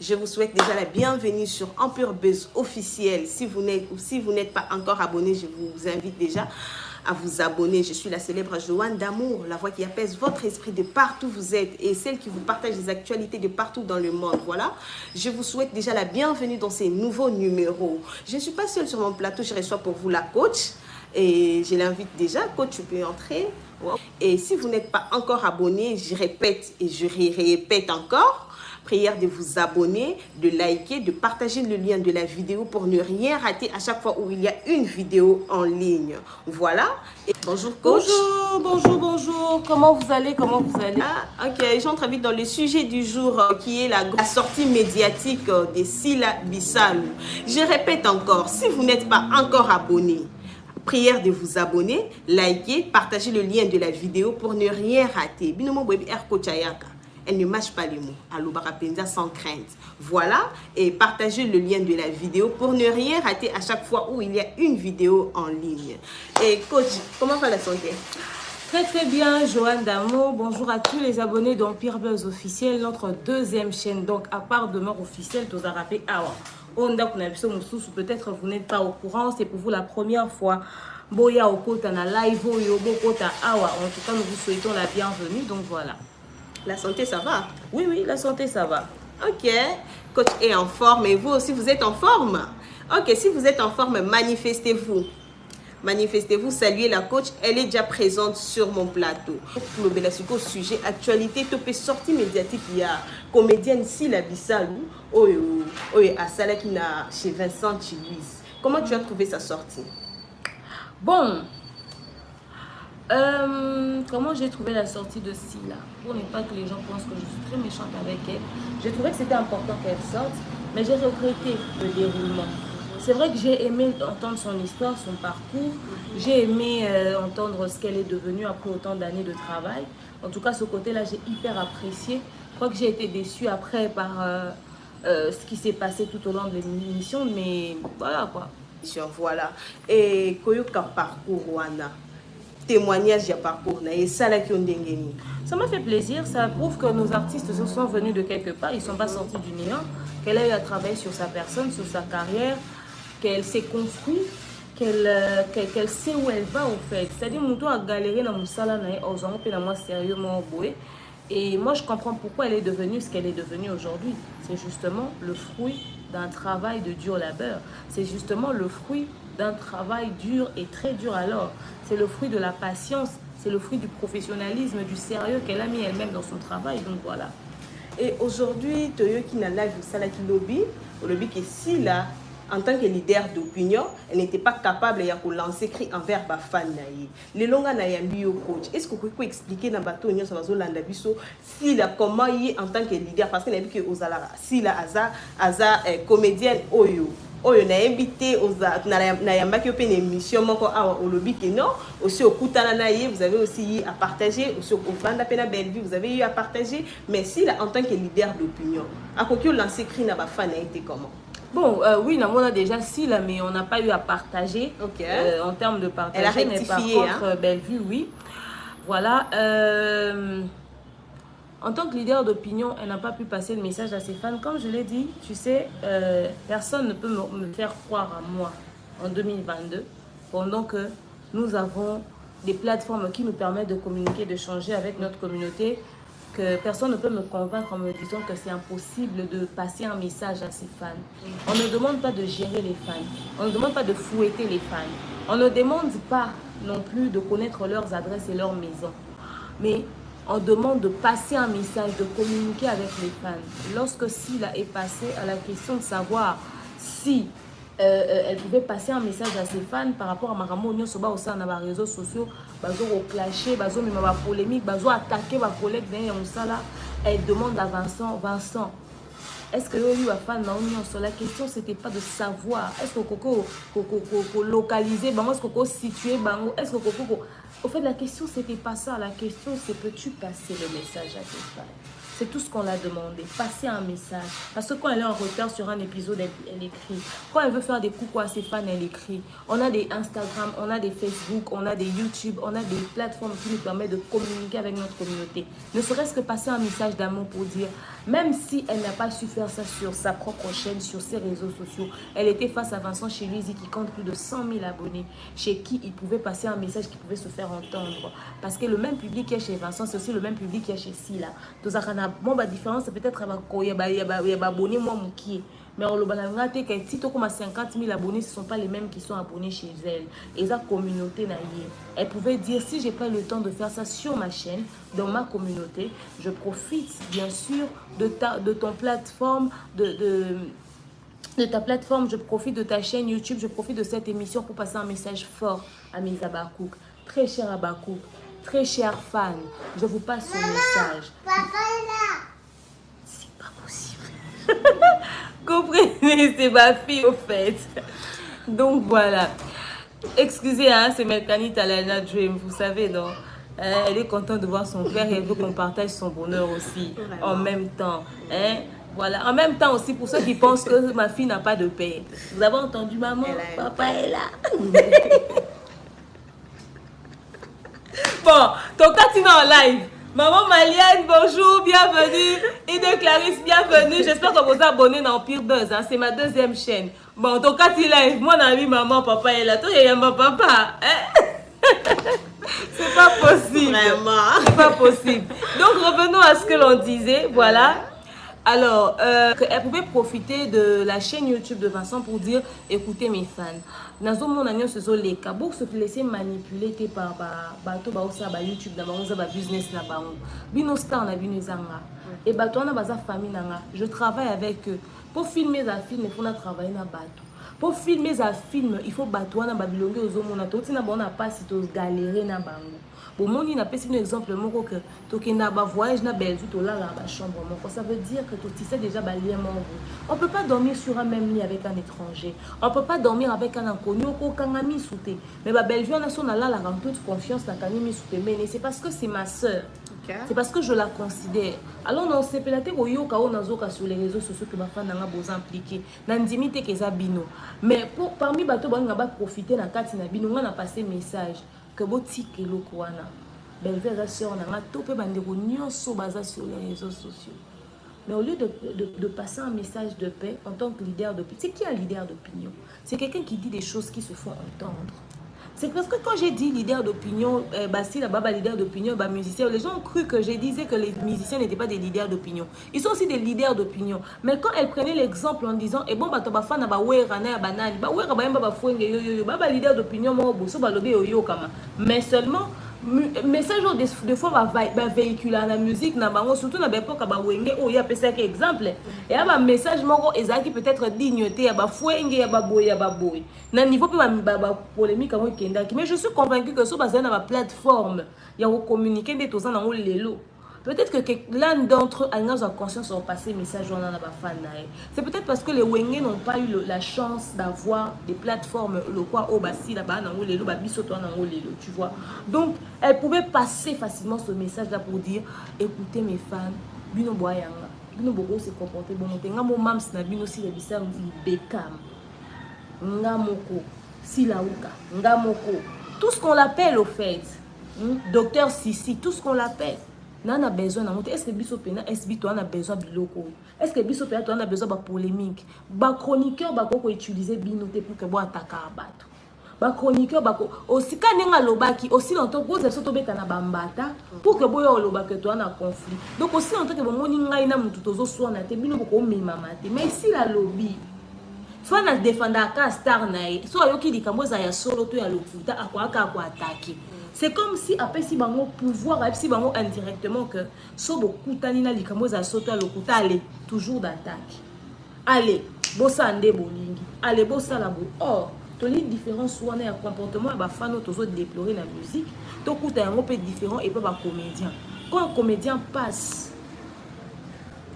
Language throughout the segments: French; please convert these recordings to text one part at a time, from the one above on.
Je vous souhaite déjà la bienvenue sur Empire Buzz officiel. Si vous n'êtes pas encore abonné, je vous invite déjà à vous abonner. Je suis la célèbre Joanne d'Amour, la voix qui apaise votre esprit de partout où vous êtes et celle qui vous partage les actualités de partout dans le monde. Voilà, je vous souhaite déjà la bienvenue dans ces nouveaux numéros. Je ne suis pas seule sur mon plateau, je reçois pour vous la coach et je l'invite déjà. Coach, tu peux entrer. Et si vous n'êtes pas encore abonné, je répète et je répète encore. Prière de vous abonner, de liker, de partager le lien de la vidéo pour ne rien rater à chaque fois où il y a une vidéo en ligne. Voilà. Et bonjour coach. Bonjour. Comment vous allez? Ok, j'entre vite dans le sujet du jour qui est la sortie médiatique de Sylla Bissalo. Je répète encore, si vous n'êtes pas encore abonné, prière de vous abonner, liker, partager le lien de la vidéo pour ne rien rater. Binomo Boebi Coach Ayaka. Elle ne mâche pas les mots. Alobara Penza sans crainte. Voilà. Et partagez le lien de la vidéo pour ne rien rater à chaque fois où il y a une vidéo en ligne. Et coach, comment va la santé? Très bien, Joanne d'Amour. Bonjour à tous les abonnés d'Empire Buzz officiel, notre deuxième chaîne. Donc, à part demeure officielle, tu as rappelé peut-être vous n'êtes pas au courant, c'est pour vous la première fois. Boya Okota na live, Bokota Awa. En tout cas, nous vous souhaitons la bienvenue. Donc, voilà. La santé, ça va? Oui, la santé, ça va. Ok. Coach est en forme et vous aussi, vous êtes en forme? Ok, si vous êtes en forme, manifestez-vous. Manifestez-vous, saluez la coach. Elle est déjà présente sur mon plateau. Pour le sujet actualité, topé sortie médiatique, il y a comédienne Sylla Bissalo, à Salakina chez Vincent Chiluis. Comment tu as trouvé sa sortie? Bon. Comment j'ai trouvé la sortie de Sylla? Pour ne pas que les gens pensent que je suis très méchante avec elle, j'ai trouvé que c'était important qu'elle sorte, mais j'ai regretté le déroulement. C'est vrai que j'ai aimé entendre son histoire, son parcours. J'ai aimé entendre ce qu'elle est devenue après autant d'années de travail. En tout cas, ce côté-là, j'ai hyper apprécié. Je crois que j'ai été déçue après par ce qui s'est passé tout au long de l'émission, mais voilà quoi. Voilà. Et Koyoka parcours Wana. Témoignage de parcours ça m'a fait plaisir, ça prouve que nos artistes sont venus de quelque part, ils ne sont pas sortis du néant, qu'elle a eu à travailler sur sa personne, sur sa carrière, qu'elle s'est construite, qu'elle sait où elle va au fait. C'est-à-dire que a galéré dans mon salon, sérieusement et moi je comprends pourquoi elle est devenue ce qu'elle est devenue aujourd'hui. C'est justement le fruit d'un travail de dur labeur, c'est justement le fruit d'un travail dur et très dur alors. C'est le fruit de la patience, c'est le fruit du professionnalisme, du sérieux qu'elle a mis elle-même dans son travail. Donc voilà. Et aujourd'hui, Toyo qui n'a live Salaki Lobby, au lobby qui est Sylla, en tant que leader d'opinion, elle n'était pas capable de lancer cri envers les fans. Les longs coach. Est-ce que vous pouvez expliquer dans bateau Sylla comment il est en tant que leader, parce qu'elle a vu que Sylla aza comédienne oyo. Oyo na invité na yambaki open émission moko awa au lobby que non aussi au kutana na ye, vous avez aussi à partager aussi au vanda pena Bellevue, vous avez eu à partager, mais Sylla en tant que leader d'opinion a kokyo lancer cri na ba fan a été comment? Bon, oui, on a déjà Sylla, mais on n'a pas eu à partager. En termes de partager. Elle a rectifié, mais par contre, Bellevue, oui. Voilà. En tant que leader d'opinion, elle n'a pas pu passer le message à ses fans. Comme je l'ai dit, tu sais, personne ne peut me faire croire à moi en 2022, pendant que nous avons des plateformes qui nous permettent de communiquer, de changer avec notre communauté, que personne ne peut me convaincre en me disant que c'est impossible de passer un message à ses fans. On ne demande pas de gérer les fans, on ne demande pas de fouetter les fans, on ne demande pas non plus de connaître leurs adresses et leurs maisons. Mais on demande de passer un message, de communiquer avec les fans. Lorsque Sylla est passée à la question de savoir si elle pouvait passer un message à ses fans par rapport à Maramo Nyo Soba au sein des réseaux sociaux, bazo au clasher, bazo même ma polémique, bazo attaquer ma collègue derrière Moussala, elle demande à Vincent, est-ce que eu a fan na la question c'était pas de savoir est-ce que Coco localiser, est-ce que Coco situer, est-ce que Coco. Au fait, la question, c'était pas ça. La question, c'est peux-tu passer le message à tes fans? C'est tout ce qu'on l'a demandé. Passer un message. Parce que quand elle est en retard sur un épisode, elle écrit. Quand elle veut faire des coucou à ses fans, elle écrit. On a des Instagram, on a des Facebook, on a des YouTube, on a des plateformes qui nous permettent de communiquer avec notre communauté. Ne serait-ce que passer un message d'amour pour dire, même si elle n'a pas su faire ça sur sa propre chaîne, sur ses réseaux sociaux, elle était face à Vincent Chiluizi qui compte plus de 100 000 abonnés, chez qui il pouvait passer un message qui pouvait se faire entendre. Parce que le même public qui est chez Vincent, c'est aussi le même public qui est chez Sila. Bon, la différence, c'est peut-être qu'il y a abonné, moi, Moukier. Mais on a dit que si tu as 50 000 abonnés, ce ne sont pas les mêmes qui sont abonnés chez elle. Et sa communauté, elle pouvait dire, si je n'ai pas le temps de faire ça sur ma chaîne, dans ma communauté, je profite bien sûr de ton plateforme, de ta plateforme, je profite de ta chaîne YouTube, je profite de cette émission pour passer un message fort à mes Abakouk. Très cher Abakouk, très cher fan, je vous passe ce message. Papa est là. C'est pas possible. Comprenez, c'est ma fille au fait. Donc voilà. Excusez, hein, c'est Melkani Talana Dream, vous savez, non? Elle est contente de voir son père et elle veut qu'on partage son bonheur aussi. Vraiment. En même temps. Hein? Voilà. En même temps aussi, pour ceux qui pensent que ma fille n'a pas de père. Vous avez entendu, maman? Papa est là. Bon, ton cas, tu es en live. Maman Maliane, bonjour, bienvenue. Ide Clarisse, bienvenue. J'espère que vous abonnez dans Empire Buzz. Hein? C'est ma deuxième chaîne. Bon, ton cas, tu es live. Mon ami, maman, papa est là. Toi, il y a mon papa. Hein? C'est pas possible. Vraiment. C'est pas possible. Donc, revenons à ce que l'on disait. Voilà. Alors, elle pouvait profiter de la chaîne YouTube de Vincent pour dire, écoutez mes fans, nazo mon agnon se les cabos se laisser manipuler par bateau YouTube dans business na bango. Bino star na bino zanga. Et bateau na baza famille nanga. Je travaille avec eux pour filmer des films, il faut travailler na bateau. Pour filmer des films, il faut bateau na babilonge ozomona toti na bona pas si to galérer na bango. Bon, moi, il n'a pas un exemple, que tu as un voyage na Belgique, tu as la chambre. Ça veut dire que tu sais déjà balayer mon goût. On ne peut pas dormir sur un même lit avec un étranger. On ne peut pas dormir avec un inconnu. Mais la Belgique, on a là en toute confiance. Mais c'est parce que c'est ma soeur. Okay. C'est parce que je la considère. Alors, on s'est pélaté sur les réseaux sociaux que ma femme a besoin impliqué. Nandimité que ça bino. Mais parmi les bateaux, on va profiter de la carte bino. On a passé message. Que boutique et l'okwana belle sœur on a topé bandeko nyonso baza sur les réseaux sociaux. Mais au lieu de passer un message de paix en tant que leader d'opinion, c'est qui un leader d'opinion? C'est quelqu'un qui dit des choses qui se font entendre. C'est parce que quand j'ai dit leader d'opinion, si la baba leader d'opinion, musicien, les gens ont cru que je disais que les musiciens n'étaient pas des leaders d'opinion. Ils sont aussi des leaders d'opinion. Mais quand elle prenait l'exemple en disant, et bon, leader d'opinion, mais seulement, message des fois va véhiculer la musique, surtout dans l'époque, il y a un exemple. Et il y a un message qui peut être digneté, il y a un niveau polémique. Mais je suis convaincue que sur la plateforme, il y a communiqué des choses dans les lots. Peut-être que l'un d'entre eux a conscience de passer message dans la fan. C'est peut-être parce que les Wenge n'ont pas eu la chance d'avoir des plateformes le quoi au basi là-bas dans les lots, tu vois. Donc elle pouvait passer facilement ce message là pour dire écoutez mes fans, bino boyanga, bino bogo se comporter bon monter ngamo mams na bino si le bisa bekam. Ngamoko, Silaouka, Ngamoko, tout ce qu'on l'appelle au fait, docteur Sissi, tout ce qu'on l'appelle. On a besoin de monter. Est-ce que Bissopena, est-ce que on a besoin de locaux? Est-ce que Bissopena, on a besoin de polémique? Ba chroniqueur, ba ko utiliser binoté pour que bo attaquer abattre. Ba chroniqueur, ba ko aussi quand nenga lobaki aussi longtemps que vous êtes beta na bambata pour que boyo lobaki toi na conflit. Donc aussi longtemps que bon moni ngai na mutu tozo so na te bino ko mema mate. Mais ici la lobby faut na défendre ka star nae. So ayoki likamboza ya solo to ya lokuta akwaka kwa attaquer. C'est comme si après si bango pouvoir après si bango indirectement que so beaucoup tanina likamoza soto à lokuta allez toujours d'attaque. Allez, bossa ande bolingi. Allez bossa la bo. Or, to li différence soit na comportement ba fano toujours déplorer la musique. To kuta yango peu différent et pas ba comédien. Quand un comédien passe,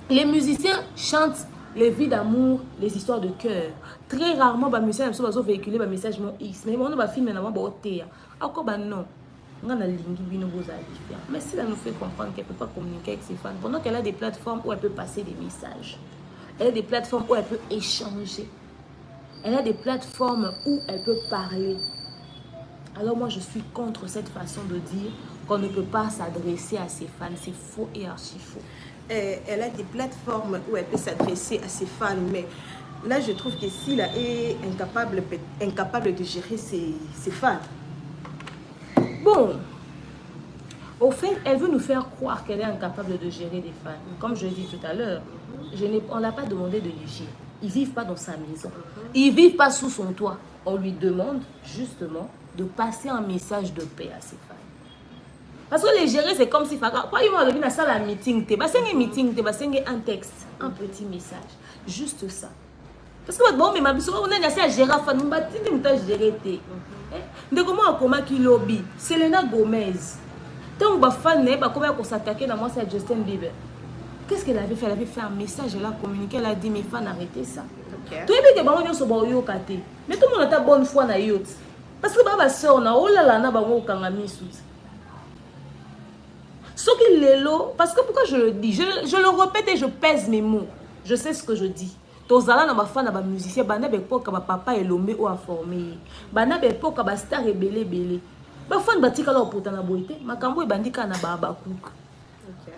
les musiciens chantent les vies d'amour, les histoires de cœur. Très rarement, les musiciens sont véhiculer un message X. Mais on va filmer dans un théâtre. Encore non. On a la ligne mais si elle nous fait comprendre qu'elle ne peut pas communiquer avec ses fans, pendant qu'elle a des plateformes où elle peut passer des messages, elle a des plateformes où elle peut échanger, elle a des plateformes où elle peut parler. Alors moi, je suis contre cette façon de dire qu'on ne peut pas s'adresser à ses fans. C'est faux et archi faux. Elle a des plateformes où elle peut s'adresser à ses fans, mais là, je trouve que Sila est incapable de gérer ses fans. Bon, au fait, elle veut nous faire croire qu'elle est incapable de gérer des fans. Comme je l'ai dit tout à l'heure, on ne l'a pas demandé de les gérer. Ils ne vivent pas dans sa maison. Ils ne vivent pas sous son toit. On lui demande justement de passer un message de paix à ses fans. Parce que les gérer, c'est comme si... Pas ils vont aller dans la meeting. Un texte, un petit message. Juste ça. Parce que bon, mais ma biso, on a assez à gérer. On va gérer. De comment on commence qui lobby? Selena Gomez. Tant que fan ne pas comment on s'attaquer dans moi, c'est Justin Bieber. Qu'est-ce qu'elle avait fait? Elle avait fait un message, elle a communiqué, elle a dit mes fans arrêtez ça. Tout le monde est bon, sur bon yo kate. Mais tout le monde a bonne foi na yot. Parce que ma soeur na oh là là na bango kangami sous. Ce qu'il est là, parce que pourquoi je le dis, je le répète et je pèse mes mots. Je sais ce que je dis. Tozala na ba fan na ba musicien, bana be poka ba papa elomé ou a formé. Bana be poka ba star rebelle belé. Ba fan batika la opota na boité, makambo e bandika na ba bakouk. OK.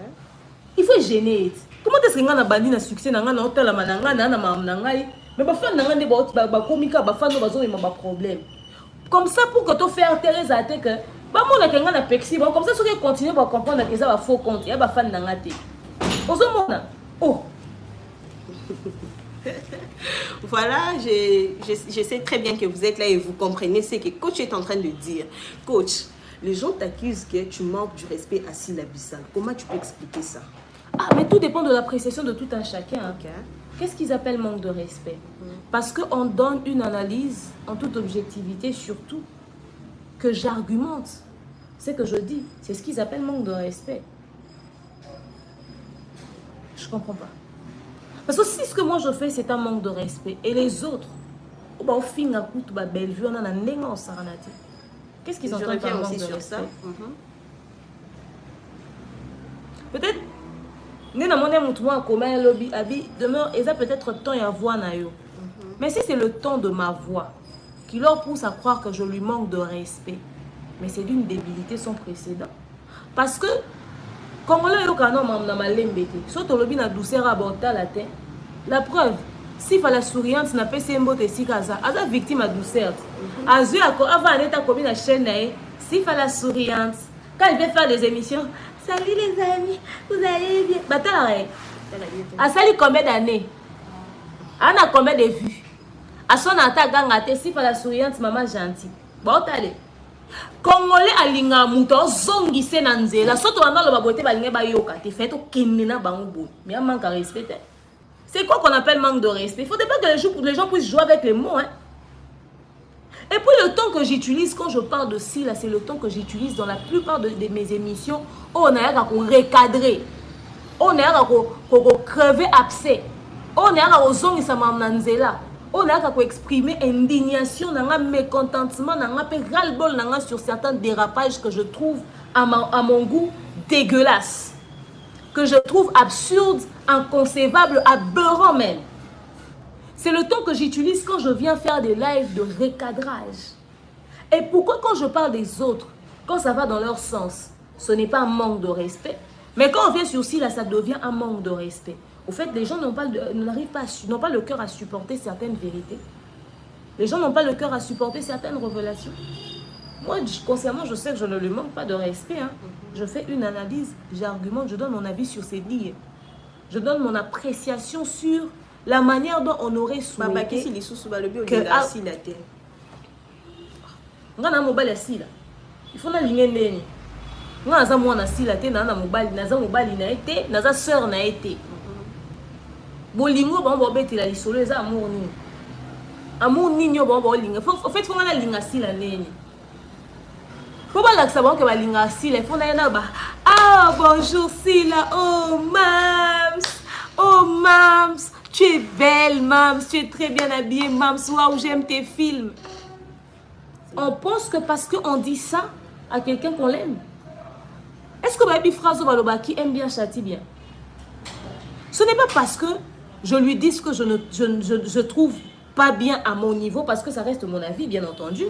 Il faut gêner. Comment est-ce que ngana bandi na succès na ngana hôtel na ngana na mam na ngai, mais ba fan na ngane ba komika ba fan no bazo ma problème. Comme ça pour que to faire Thérèse até que ba mona ke ngana pexi, bon comme ça ceux qui continuent à comprendre que ça va faux compte, ya ba fan na ngate. Ozo mona. Oh. Voilà, je sais très bien que vous êtes là et vous comprenez ce que coach est en train de dire. Coach, les gens t'accusent que tu manques du respect à Sila Bissal. Comment tu peux expliquer ça? Ah, mais tout dépend de l'appréciation de tout un chacun. Okay. Qu'est-ce qu'ils appellent manque de respect? Parce qu'on donne une analyse en toute objectivité, surtout que j'argumente. C'est que je dis, c'est ce qu'ils appellent manque de respect. Je comprends pas. Parce que si ce que moi je fais, c'est un manque de respect, et les autres, au fin à coup, belle vue, on a un néant saranati. Qu'est-ce qu'ils entendent par manque de respect? Peut-être, demeure, ils ont peut-être temps à voix naïo. Mais si c'est le ton de ma voix qui leur pousse à croire que je lui manque de respect, mais c'est d'une débilité sans précédent. Parce que Congolais yo kanon mamna malembete. Soto lobi na douceur abota la terre. La preuve, si la souriante n'a pas ses mots de sikaza, aza victime à douceur. Azu ako avant d'état comme la chaîne si la souriante, quand il veut faire des émissions, salut les amis, vous allez bien. Batala a sali combien d'années? Ana combien de vues? A son attaque gangate si la souriante maman gentille. Bon allez. Congolais alinga muto zongi se na nzela soto wana lo babote balinga bayoka te fait okendena bango bo mais un manque de respect. C'est quoi qu'on appelle manque de respect? Il faut pas que les gens puissent jouer avec les mots hein. Et puis le temps que j'utilise quand je parle de ci là, c'est le temps que j'utilise dans la plupart de mes émissions. On a à recadrer, on a à crever abcès, on a à zongi sa mam na nzela. On a qu'à exprimer indignation, mécontentement, ras-le-bol sur certains dérapages que je trouve à mon goût dégueulasse, que je trouve absurde, inconcevable, aberrant même. C'est le temps que j'utilise quand je viens faire des lives de recadrage. Et pourquoi quand je parle des autres, quand ça va dans leur sens, ce n'est pas un manque de respect, mais quand on vient sur ci, là, ça devient un manque de respect. Au fait, les gens n'ont pas le cœur à supporter certaines vérités. Les gens n'ont pas le cœur à supporter certaines révélations. Moi, consciemment, je sais que je ne lui manque pas de respect. Hein. Je fais une analyse, j'argumente, je donne mon avis sur ces dires. Je donne mon appréciation sur la manière dont on aurait souhaité que... Il faut la ligne. Moi, je suis sœur na été. Bolingo bon bobeti la lisolo eza amour ni. Amour ni nyo bon bolinga. En fait faut ngana linga si la neni. Faut pas laksa bon que ba linga si la faut na ba. Ah bonjour Sila. Oh mams. Oh mams, tu es belle mams, tu es très bien habillée mams. Waouh, j'aime tes films. On pense que parce qu'on dit ça, à quelqu'un qu'on l'aime? Est-ce que Baby Frazo Baloba qui aime bien châtie bien? Ce n'est pas parce que je lui dis que je trouve pas bien à mon niveau, parce que ça reste mon avis, bien entendu.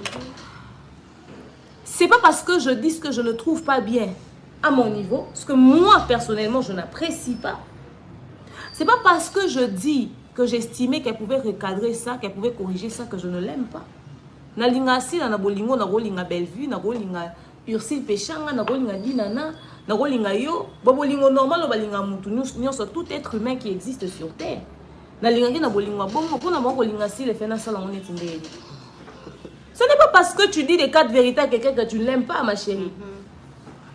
C'est pas parce que je dis que je ne trouve pas bien à mon niveau, ce que moi, personnellement, je n'apprécie pas. C'est pas parce que je dis que j'estimais qu'elle pouvait recadrer ça, qu'elle pouvait corriger ça, que je ne l'aime pas. Nalinga Sila, na bolingo, na bolinga Bellevue, na bolinga Ursile Péchanga, na bolinga Dinana, na bolinga Yo, bolingo normal, bolinga Moutou, nous sommes tout être humain qui existe sur terre. Nalinga na bolinga bongo, pour na bolinga Sile, fait na sala on est indé. Ce n'est pas parce que tu dis les quatre vérités à quelqu'un que tu ne l'aimes pas, ma chérie.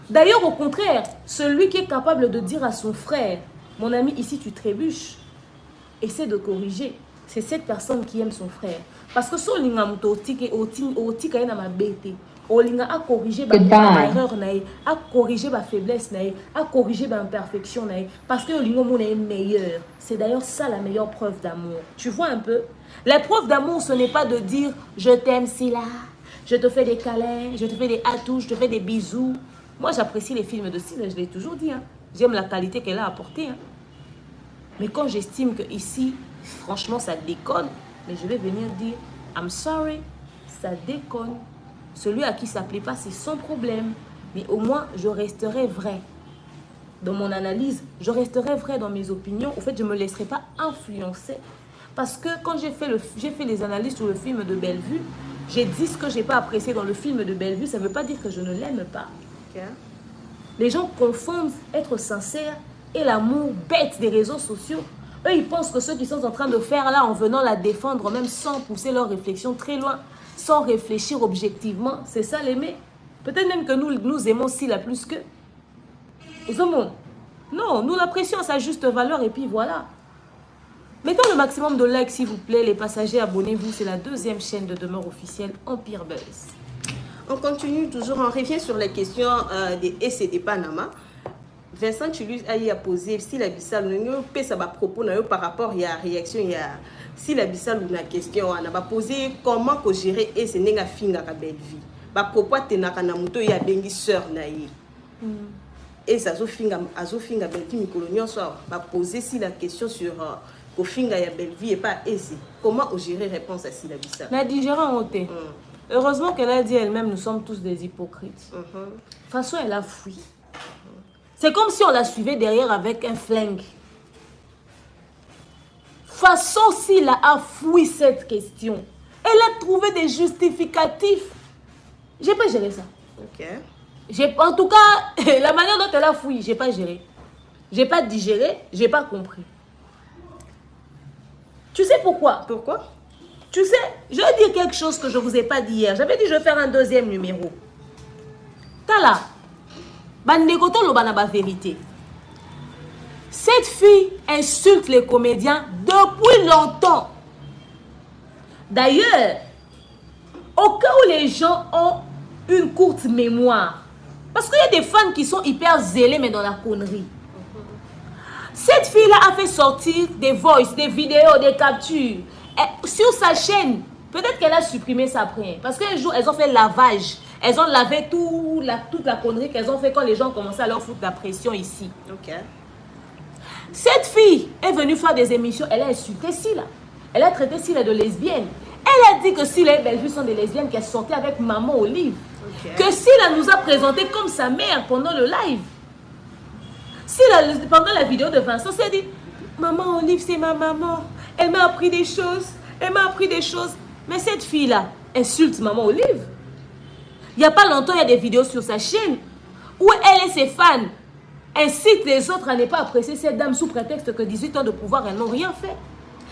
D'ailleurs, au contraire, celui qui est capable de dire à son frère, mon ami, ici tu trébuches, essaie de corriger. C'est cette personne qui aime son frère. Parce que si on a corrigé ma erreur, à corriger ma faiblesse, à corriger ma imperfection, parce que on est meilleur. C'est d'ailleurs ça la meilleure preuve d'amour. Tu vois un peu? La preuve d'amour, ce n'est pas de dire je t'aime, Sila, je te fais des câlins, je te fais des atouts, je te fais des bisous. Moi, j'apprécie les films de Sila, je l'ai toujours dit. Hein. J'aime la qualité qu'elle a apportée. Hein. Mais quand j'estime que ici, franchement, ça déconne, mais je vais venir dire I'm sorry, ça déconne. Celui à qui ça ne plaît pas, c'est son problème. Mais au moins, je resterai vrai. Dans mon analyse, je resterai vrai dans mes opinions. Au fait, je ne me laisserai pas influencer. Parce que quand j'ai fait les analyses sur le film de Bellevue, j'ai dit ce que je n'ai pas apprécié dans le film de Bellevue. Ça ne veut pas dire que je ne l'aime pas. Okay. Les gens confondent être sincère et l'amour bête des réseaux sociaux. Eux, ils pensent que ceux qui sont en train de faire là, en venant la défendre, même sans pousser leur réflexion très loin, sans réfléchir objectivement, c'est ça l'aimer. Peut-être même que nous aimons Sila plus qu'eux. Non, nous l'apprécions à sa juste valeur et puis voilà. Mettons le maximum de likes s'il vous plaît, les passagers, abonnez-vous. C'est la deuxième chaîne de demeure officielle Empire Buzz. On continue toujours, on revient sur les questions des SCD Panama. Vincent Chulus a posé si la Bissal n'a ça va propos par rapport à la réaction si la Bissal ou la question on a posé comment que gérer et c'est n'est finga ka belle vie ba propos tenaka na muto ya bengi sœur naïe et ça zo finga belle vie mikolonio soit ba poser si la question sur ko finga ya belle vie et pas essayer comment on gérer réponse à si la Bissal la digérant ôté. Heureusement qu'elle a dit elle-même nous sommes tous des hypocrites. De toute façon elle a fui. C'est comme si on la suivait derrière avec un flingue. Façon s'il a fouillé cette question. Elle a trouvé des justificatifs. J'ai pas géré ça. Ok. En tout cas, la manière dont elle a fouillé, j'ai pas géré. J'ai pas digéré, j'ai pas compris. Tu sais pourquoi? Pourquoi? Tu sais, je vais dire quelque chose que je vous ai pas dit hier. J'avais dit je vais faire un deuxième numéro. T'as là. Vérité. Cette fille insulte les comédiens depuis longtemps. D'ailleurs, au cas où les gens ont une courte mémoire, parce qu'il y a des fans qui sont hyper zélés mais dans la connerie. Cette fille-là a fait sortir des voices, des vidéos, des captures. Et sur sa chaîne, peut-être qu'elle a supprimé ça après. Parce qu'un jour, elles ont fait lavage. Elles ont lavé toute la connerie qu'elles ont fait quand les gens commençaient à leur foutre la pression ici. Ok. Cette fille est venue faire des émissions. Elle a insulté Sila. Elle a traité Sila de lesbienne. Elle a dit que Sila et Bellevue sont des lesbiennes qu'elle sortait avec Maman Olive. Okay. Que Sila nous a présenté comme sa mère pendant le live. Sila, pendant la vidéo de Vincent, s'est dit Maman Olive, c'est ma maman. Elle m'a appris des choses. Elle m'a appris des choses. Mais cette fille-là insulte Maman Olive. Il n'y a pas longtemps, il y a des vidéos sur sa chaîne où elle et ses fans incitent les autres à ne pas apprécier cette dame sous prétexte que 18 ans de pouvoir, elles n'ont rien fait.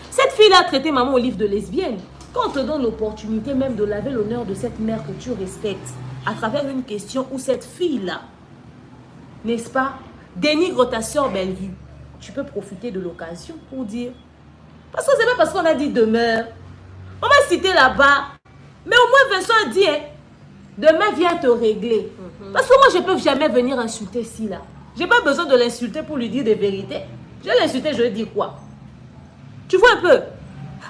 Cette fille-là a traité Maman Olive de lesbienne. Quand on te donne l'opportunité même de laver l'honneur de cette mère que tu respectes à travers une question où cette fille-là, n'est-ce pas, dénigre ta soeur Bellevue, tu peux profiter de l'occasion pour dire. Parce que c'est pas parce qu'on a dit demeure. On m'a cité là-bas. Mais au moins Vincent a dit, hein, demain, viens te régler. Parce que moi, je ne peux jamais venir insulter Sila. Je n'ai pas besoin de l'insulter pour lui dire des vérités. Je vais l'insulter, je vais dire quoi? Tu vois un peu?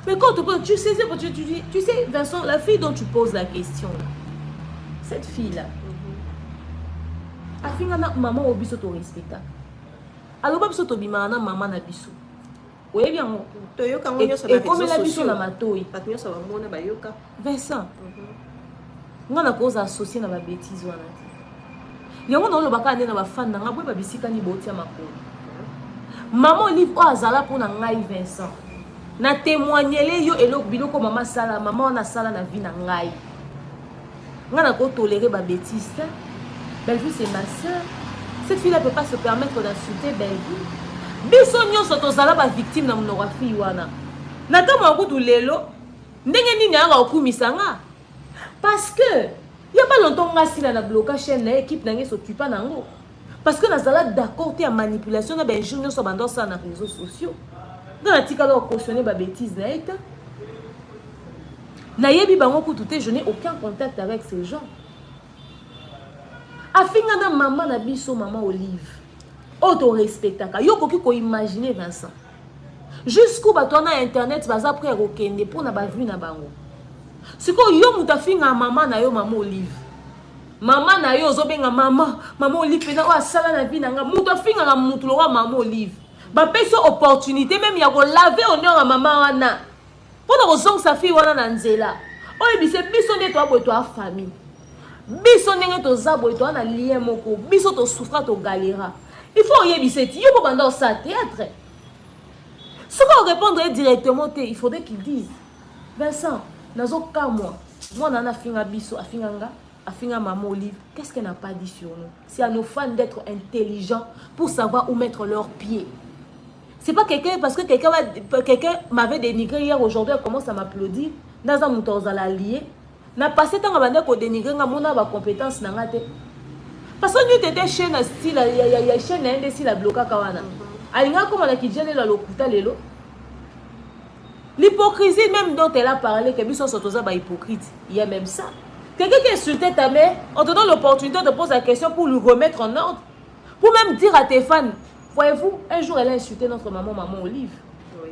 Mais quand tu sais, Vincent, la fille dont tu poses la question, là, cette fille-là, Afinga na maman obiso to respecta. Alors biso to bima na maman na biso. Oye bien ngo. Toyoka ngo nyoso na comme la biso na matoi. Pat nyoso ba mona ba yoka. Vincent. Nga na cause associé na ba bêtise wana. Yango na lobaka ndena ba fan na nga boy ba bisika ni botia makolo. Maman Olive o azala pona ngai Vincent. Na témoigner yo eloko biloko maman sala, maman na sala na vie na ngai. Nga na ko tolérer ba bêtise. Belle-Vie c'est ma soeur. Cette fille-là peut pas se permettre d'insulter Belle-Vie. Biso nyonso tozala ba victime na mnoka fille wana. Na tamo akutu lelo ndenge nini anga okumisa nga. Parce que il y a pas longtemps nga sila na bloquer chaîne na équipe na nge s'occupa nango. Parce que nazala d'accord te ya manipulation na ben jour nyonso bando ça na réseaux sociaux. Dans la tika la cautionner ba bêtise na eta. Na yebi bango kutu te, je n'ai aucun contact avec ces gens. Afinga na maman na biso maman Olive. Auto respectaka. Yo koki ko imaginer Vincent. Jusqu'où bato na internet baza prêt okende pour na ba vue na bango. Siko yo mutafinga maman na yo maman Olive. Maman na yo zobenga maman Olive pena o asala na vie na nga mutafinga na mutu lo wa maman Olive. Ba peso opportunité même ya ko laver honneur à maman wana. Pour na kozong sa fille wana na nzela. Oye bise biso nde to boy to a famille. Biso ndenge to zabo to na lien moko. Biso to souffra to galera. Il faut y biseti, yo pendant ça théâtre. Ce qu'on répondrait directement, il faudrait qu'ils disent Vincent, nazo ka moi nana finga biso, afinga maman Olive, qu'est-ce qu'elle n'a pas dit sur nous? C'est à nos fans d'être intelligents pour savoir où mettre leurs pieds. C'est pas quelqu'un, parce que quelqu'un m'avait dénigré hier, aujourd'hui, elle commence à m'applaudir. Dans un mouton à l'allié. N'a passé tant qu'on dénigré, on a ma compétence. Parce que nous étions chaîne style, il y a chaîne un des styles à bloquer kawana. Alinga comme on a qui gêne la locuta lelo. L'hypocrisie même dont elle a parlé, que biso sotoza ba hypocrite, il y a même ça. Quelqu'un qui insultait ta mère, on te donne l'opportunité de poser la question pour lui remettre en ordre, pour même dire à tes fans, voyez-vous, un jour elle a insulté notre maman Olive. Oui.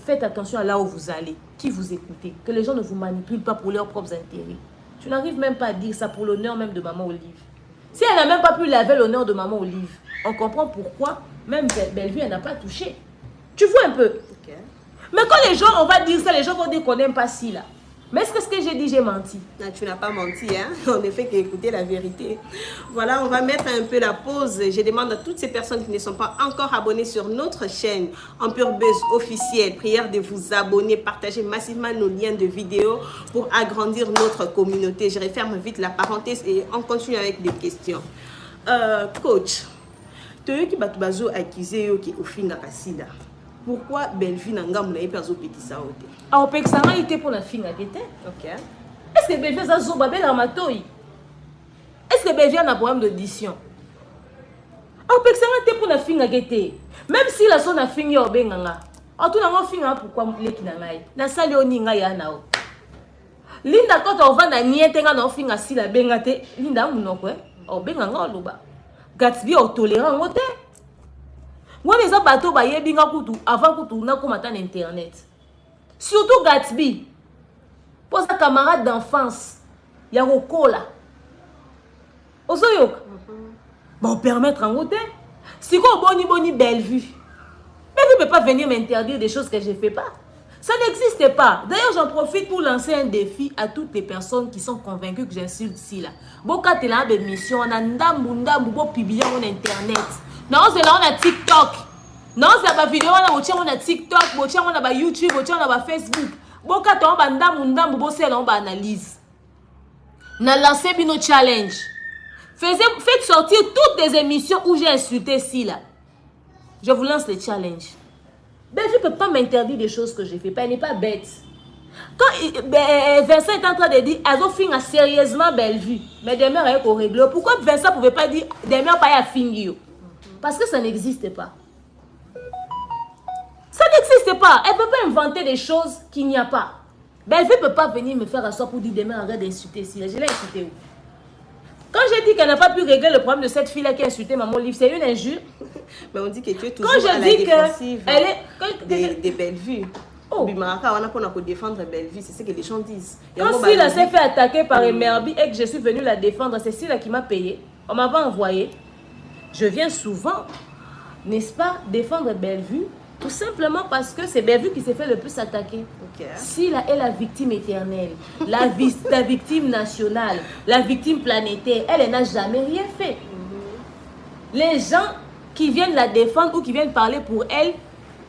Faites attention à là où vous allez, qui vous écoutez, que les gens ne vous manipulent pas pour leurs propres intérêts. Tu n'arrives même pas à dire ça pour l'honneur même de maman Olive. Si elle n'a même pas pu laver l'honneur de maman Olive, on comprend pourquoi même Belle-Vie, elle n'a pas touché. Tu vois un peu. Okay. Mais quand les gens, on va dire ça, les gens vont dire qu'on n'aime pas si là. Mais est-ce que ce que j'ai dit, j'ai menti? Non, tu n'as pas menti, hein? On ne fait qu'écouter la vérité. Voilà, on va mettre un peu la pause. Je demande à toutes ces personnes qui ne sont pas encore abonnées sur notre chaîne Empire Buzz officielle, prière de vous abonner, partager massivement nos liens de vidéos pour agrandir notre communauté. Je referme vite la parenthèse et on continue avec des questions. Coach, tu as qui bazo accusé qui au fin de pourquoi Belle-Vie n'a pas petit ça? Ah, on peut que ça a été pour la fille. Ok. Est-ce que Belle-Vie a un bel armatoi? Est-ce que Belle-Vie a un problème d'audition? Ah, on peut que ça a été pour la fille. Même si la son a fini au Benganga. En tout cas, fille pourquoi les qui n'a pas na sali oni nga ya nao. Linda quand on va na niete nga na fille si la bengate. Linda munoko au Benganga loba. Gatsby au tolérant ngote. Moi, les bateaux, avant que tu n'aies comme internet. Surtout Gatsby. Pour sa camarade d'enfance, il y a Rokola. Osoyok. Bon, permettre en côté. Si vous boni Belle-Vie. Belle-Vie ne peut pas venir m'interdire des choses que je ne fais pas. Ça n'existe pas. D'ailleurs, j'en profite pour lancer un défi à toutes les personnes qui sont convaincues que j'insulte ici là. Boka te la mission, on a ndambu bo publier sur internet. Non, c'est là on a TikTok. Non, c'est la vidéo on a TikTok, on a YouTube, on a Facebook. Boka te on ba ndambu bo c'est là on ba analyse. Na lancé bino challenge. Faites sortir toutes les émissions où j'ai insulté ici là. Je vous lance le challenge. Belle-Vie ne peut pas m'interdire des choses que je fais pas, elle n'est pas bête. Quand Vincent est en train de dire, elles ont fini sérieusement Belle-Vie, mais demain, elle est au règle. Pourquoi Vincent ne pouvait pas dire, demain, pas à finir? Parce que ça n'existe pas. Ça n'existe pas. Elle ne peut pas inventer des choses qu'il n'y a pas. Belle-Vie ne peut pas venir me faire asseoir pour dire, demain, arrête d'insulter ici. Je l'ai insulté où? Quand j'ai dit qu'elle n'a pas pu régler le problème de cette fille-là qui a insulté maman Olive, c'est une injure. Mais on dit que tu es toujours à la défensive des Belle-Vie. Oh. On a défendre Belle-Vie, c'est ce que les gens disent. Quand Silla s'est fait attaquer par Emerbi et que je suis venue la défendre, c'est Silla qui m'a payé. On m'avait envoyé. Je viens souvent, n'est-ce pas, défendre Bellevue, tout simplement parce que c'est Bellevue qui s'est fait le plus attaquer. Okay. Silla est la victime éternelle, la victime nationale, la victime planétaire. Elle n'a jamais rien fait. Les gens qui viennent la défendre ou qui viennent parler pour elle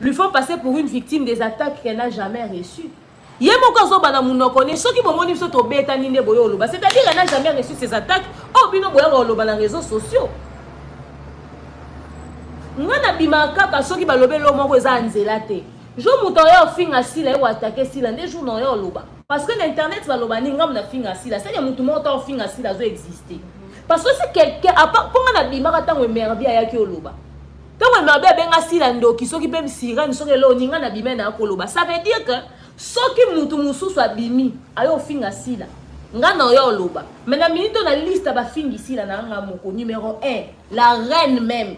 lui font passer pour une victime des attaques qu'elle n'a jamais reçues. C'est-à-dire qu'elle n'a jamais reçu ces attaques sur les réseaux sociaux. Je ne sais pas si vous avez parce que l'internet va exister. Parce que c'est quelqu'un à part pour la bimaka tant que merbi ayaki oloba. Tant que merbi abenga silando qui soki pe sirène soki lo ninga na bimena akoloba. Ça veut dire que soki mutu mususu abimi ayo finga sila. Nga na yo oloba. Mais na minute na liste ba fingi sila na nga moko numéro 1, la reine même.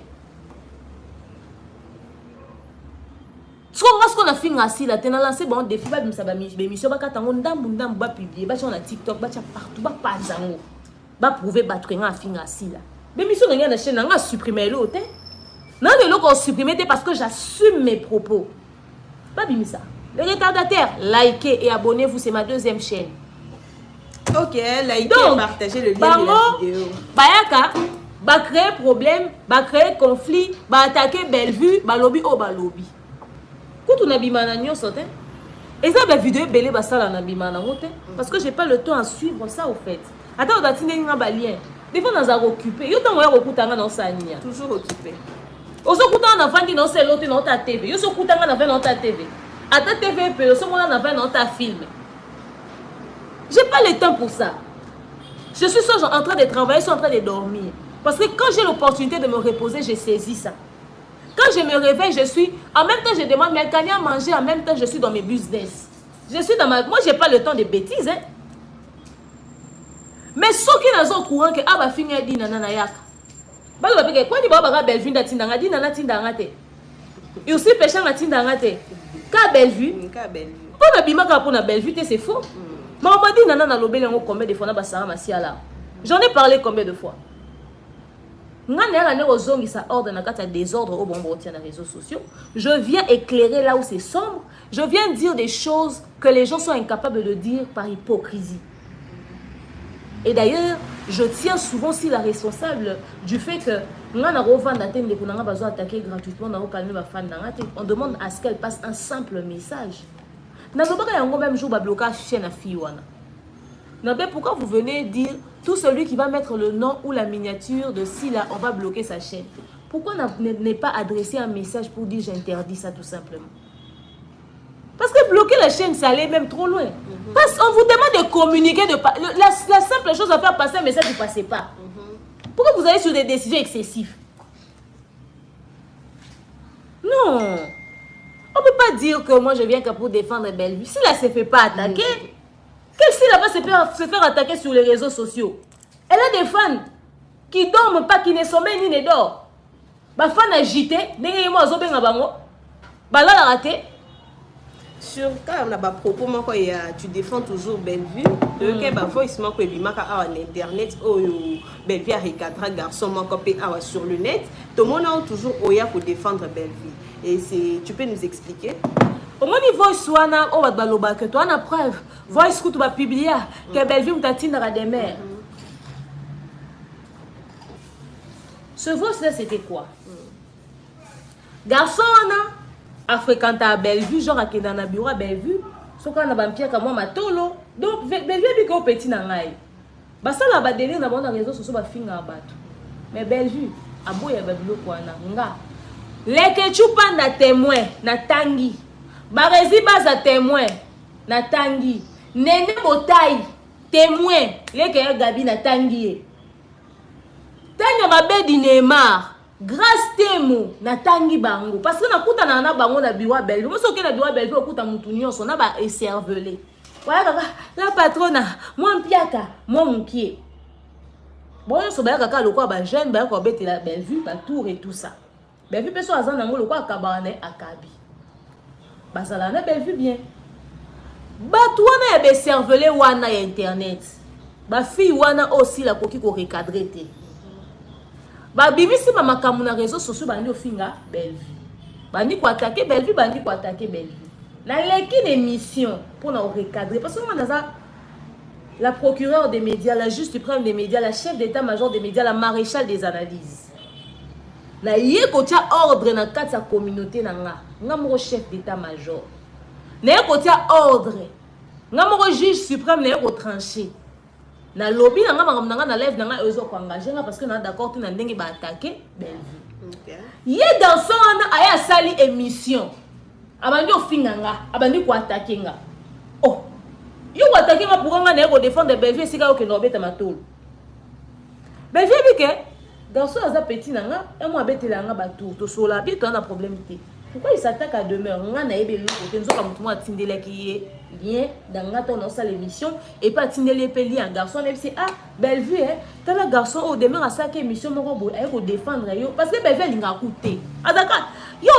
Ce qu'on a fait ainsi, là, t'es lancé bon défi, bah bimsa ba mission, bah katango ndambu ba publier, bah sur la TikTok, bah partout, bah pas zango, bah prouver bah truc en fin ainsi là. Mais mission rien na chaîne, on a supprimé l'autre. Non de l'autre on supprimé parce que j'assume mes propos. Bah bimsa. Les retardataires, likez et abonnez-vous, c'est ma deuxième chaîne. Ok, likez et partagez le lien de la vidéo. Bayaka, bah créer problème, bah créer conflit, bah attaquer Bellevue, bah lobby oh bah lobby. Quand on a bimana nyosote, et ça la vidéo belé basala na bimana ngote parce que j'ai pas le temps à suivre ça au fait. Attends on a tine nga balien. Des fois on a occupé. Yo tango ya okutanga na sania. Toujours occupé. Oso kutanga na vandi na c'est l'autre na ta TV. Yo so kutanga na na ta TV. À ta TV pe oso mona na na ta film. J'ai pas le temps pour ça. Je suis soit en train de travailler, soit en train de dormir. Parce que quand j'ai l'opportunité de me reposer, je saisis ça. Quand je me réveille, je suis... En même temps, je demande, mais quand il y a manger, en même temps, je suis dans mes business. Je suis dans ma... Moi, je n'ai pas le temps de bêtises. Hein. Mais ceux qui sont au courant que... Ah, bah, finir dit nanana yak. Bah, bah, quoi dit, bah, bah, Bellevue, n'a tindanga, dit nana tindanga te. Et aussi, péchant n'a tindanga te. Ka Bellevue. Ka Bellevue. Pour la bimaka pour la Bellevue, c'est faux. Mais on m'a dit, nanana, l'obélé, on combien de fois, j'en ai parlé combien de fois. Je viens éclairer là où c'est sombre. Je viens dire des choses que les gens sont incapables de dire par hypocrisie. Et d'ailleurs, je tiens souvent aussi la responsable du fait que on demande à ce qu'elle passe un simple message. Pourquoi vous venez dire tout celui qui va mettre le nom ou la miniature de Silla, on va bloquer sa chaîne? Pourquoi ne pas adresser un message pour dire j'interdis ça tout simplement? Parce que bloquer la chaîne, ça allait même trop loin. Parce qu'on vous demande de communiquer, la simple chose à faire passer un message, vous ne passez pas. Pourquoi vous allez sur des décisions excessives? Non. On ne peut pas dire que moi je viens que pour défendre Bellevue. Si là, ne se fait pas attaquer... Qu'est-ce qu'il va se faire attaquer sur les réseaux sociaux? Elle a des fans qui ne dorment pas, qui ne sommeillent ni ne dorment. Les fans agités, sur quand on a des propos, tu défends toujours Bellevue. En internet, Bellevue a recadré garçon sur le net. Tout le monde a toujours oya pour défendre Bellevue. Et tu peux nous expliquer? Au niveau soana, on va baloba que toi on a preuve. Voice que tu vas publier que Bellevue m'tatine des mères. Ce voice là c'était quoi? Garçon a fréquenté à Bellevue, genre qui dans la bureau à Bellevue, ce qu'on a vampire comme moi matolo. Donc Bellevue dit qu'on petit nangai. Bah ça là ba délire na bon réseau sociaux ba finga bato. Mais Bellevue a beau ya babilo quoi na nga. Les que tu panda témoin na tangi. Barezi baza témoin na tangi. Nene botai témoin les que Gabi na tangi. Tanya babe di Neymar grâce témo na tangi bango parce que na kuta na bango na biwa Bellevue. Moi soki na biwa Bellevue okuta mutu nyonso na ba eservelé. Voilà kaka la patrona moi mpiaka moi mukie. Bon so ba kaka lokwa ba jeune ba ko beti la Bellevue ba tour et tout ça. Bellevue peso azana ngo lokwa akabane akabi. Bazala na Bellevue bien. Batu wana ya beservelé wana ya internet. Ba fille wana aussi la koki ko recadrer te. Ba bimisi ba makamu na réseaux sociaux bandi ofinga Bellevue. Bandi ko attaquer Bellevue, bandi ko attaquer Bellevue. Na l'équipe d'émission pour nous recadrer parce que moi dans la procureure des médias, la juge suprême des médias, la chef d'état-major des médias, la maréchale des analyses. Na yé ko tia ordre na kati ya communauté na nga mo chef d'état-major. Na yé ko tia ordre. Nga mo juge suprême na yé ko trancher. Na lobby na nga na live na nga ezo ko engager nga parce que na d'accord tout na ndenge ba attaquer Bellevue. OK. Yé dans son aya sali émission. Abandi ofinga nga, abandi ko attaquer nga. Oh. Yo ko attaquer nga pour nga na yé ko défendre Bellevue sika ko no beta matolo. Bellevue bike garçon aza petit nanga, et moi betela nga batou to sola, bi to na problème té. Pourquoi il s'attaque à demeure? Nga na yebe lu ko tenzo ka mutumo atindela ki lien danga to na sa l'émission et pas atindela pe lien garçon même c'est ah Bellevue hein, tant la garçon au demeure à sa émission moko bo ay ko défendre yo parce que Bellevue linga coûter. Azaka yo,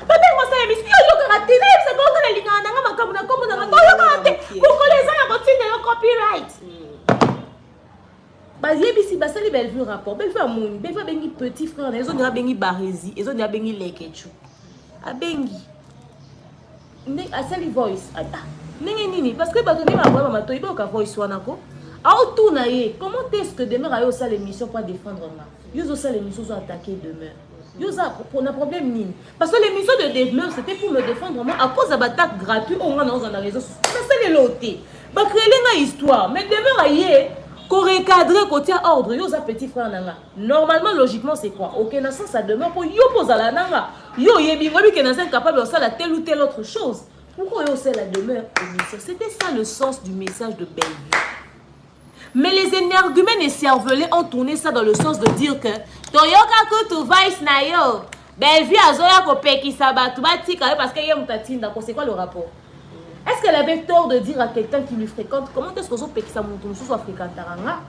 papa moi sa émission yo ka télé, c'est ko na linga nga makamu na komo na ko yo ka té. Ko ko les gens ya continue yo copyright. Bah yebisi basali Bellevue rapport Bellevue amoni Bellevue bengi petit frère ils ont déjà bengi Barési ils ont déjà bengi Lekechu a bengi ne asali voice ada nenge nini parce que bato ne ba ba mato ibo ka voice wana ko a tourna ye comment est-ce que demain ayo ça l'émission pour défendre moi yo ça l'émission sont attaquer demain yo ça pour un problème nini parce que l'émission de demeure c'était pour me défendre moi à cause d'attaque gratuite on a dans réseau mais c'est les lotés ba créer une histoire mais demeure aye qu'on recadrer côté ordre yo za petit frère nanga normalement logiquement c'est quoi OK na sens ça demeure pour yo poser la nanga yo yebi ngobi que na c'est capable de faire la telle ou telle autre chose pourquoi yo c'est la demeure c'était ça le sens du message de Bellevue mais les énergumènes et cervelés ont tourné ça dans le sens de dire que toyoka ko to vice na yo Bellevue azoya ko pekisa batu batika parce que ye mutatinda ko c'est quoi le rapport? Est-ce qu'elle avait tort de dire à quelqu'un qui lui fréquente comment est-ce que son pekisa moutou soit fréquentaranga?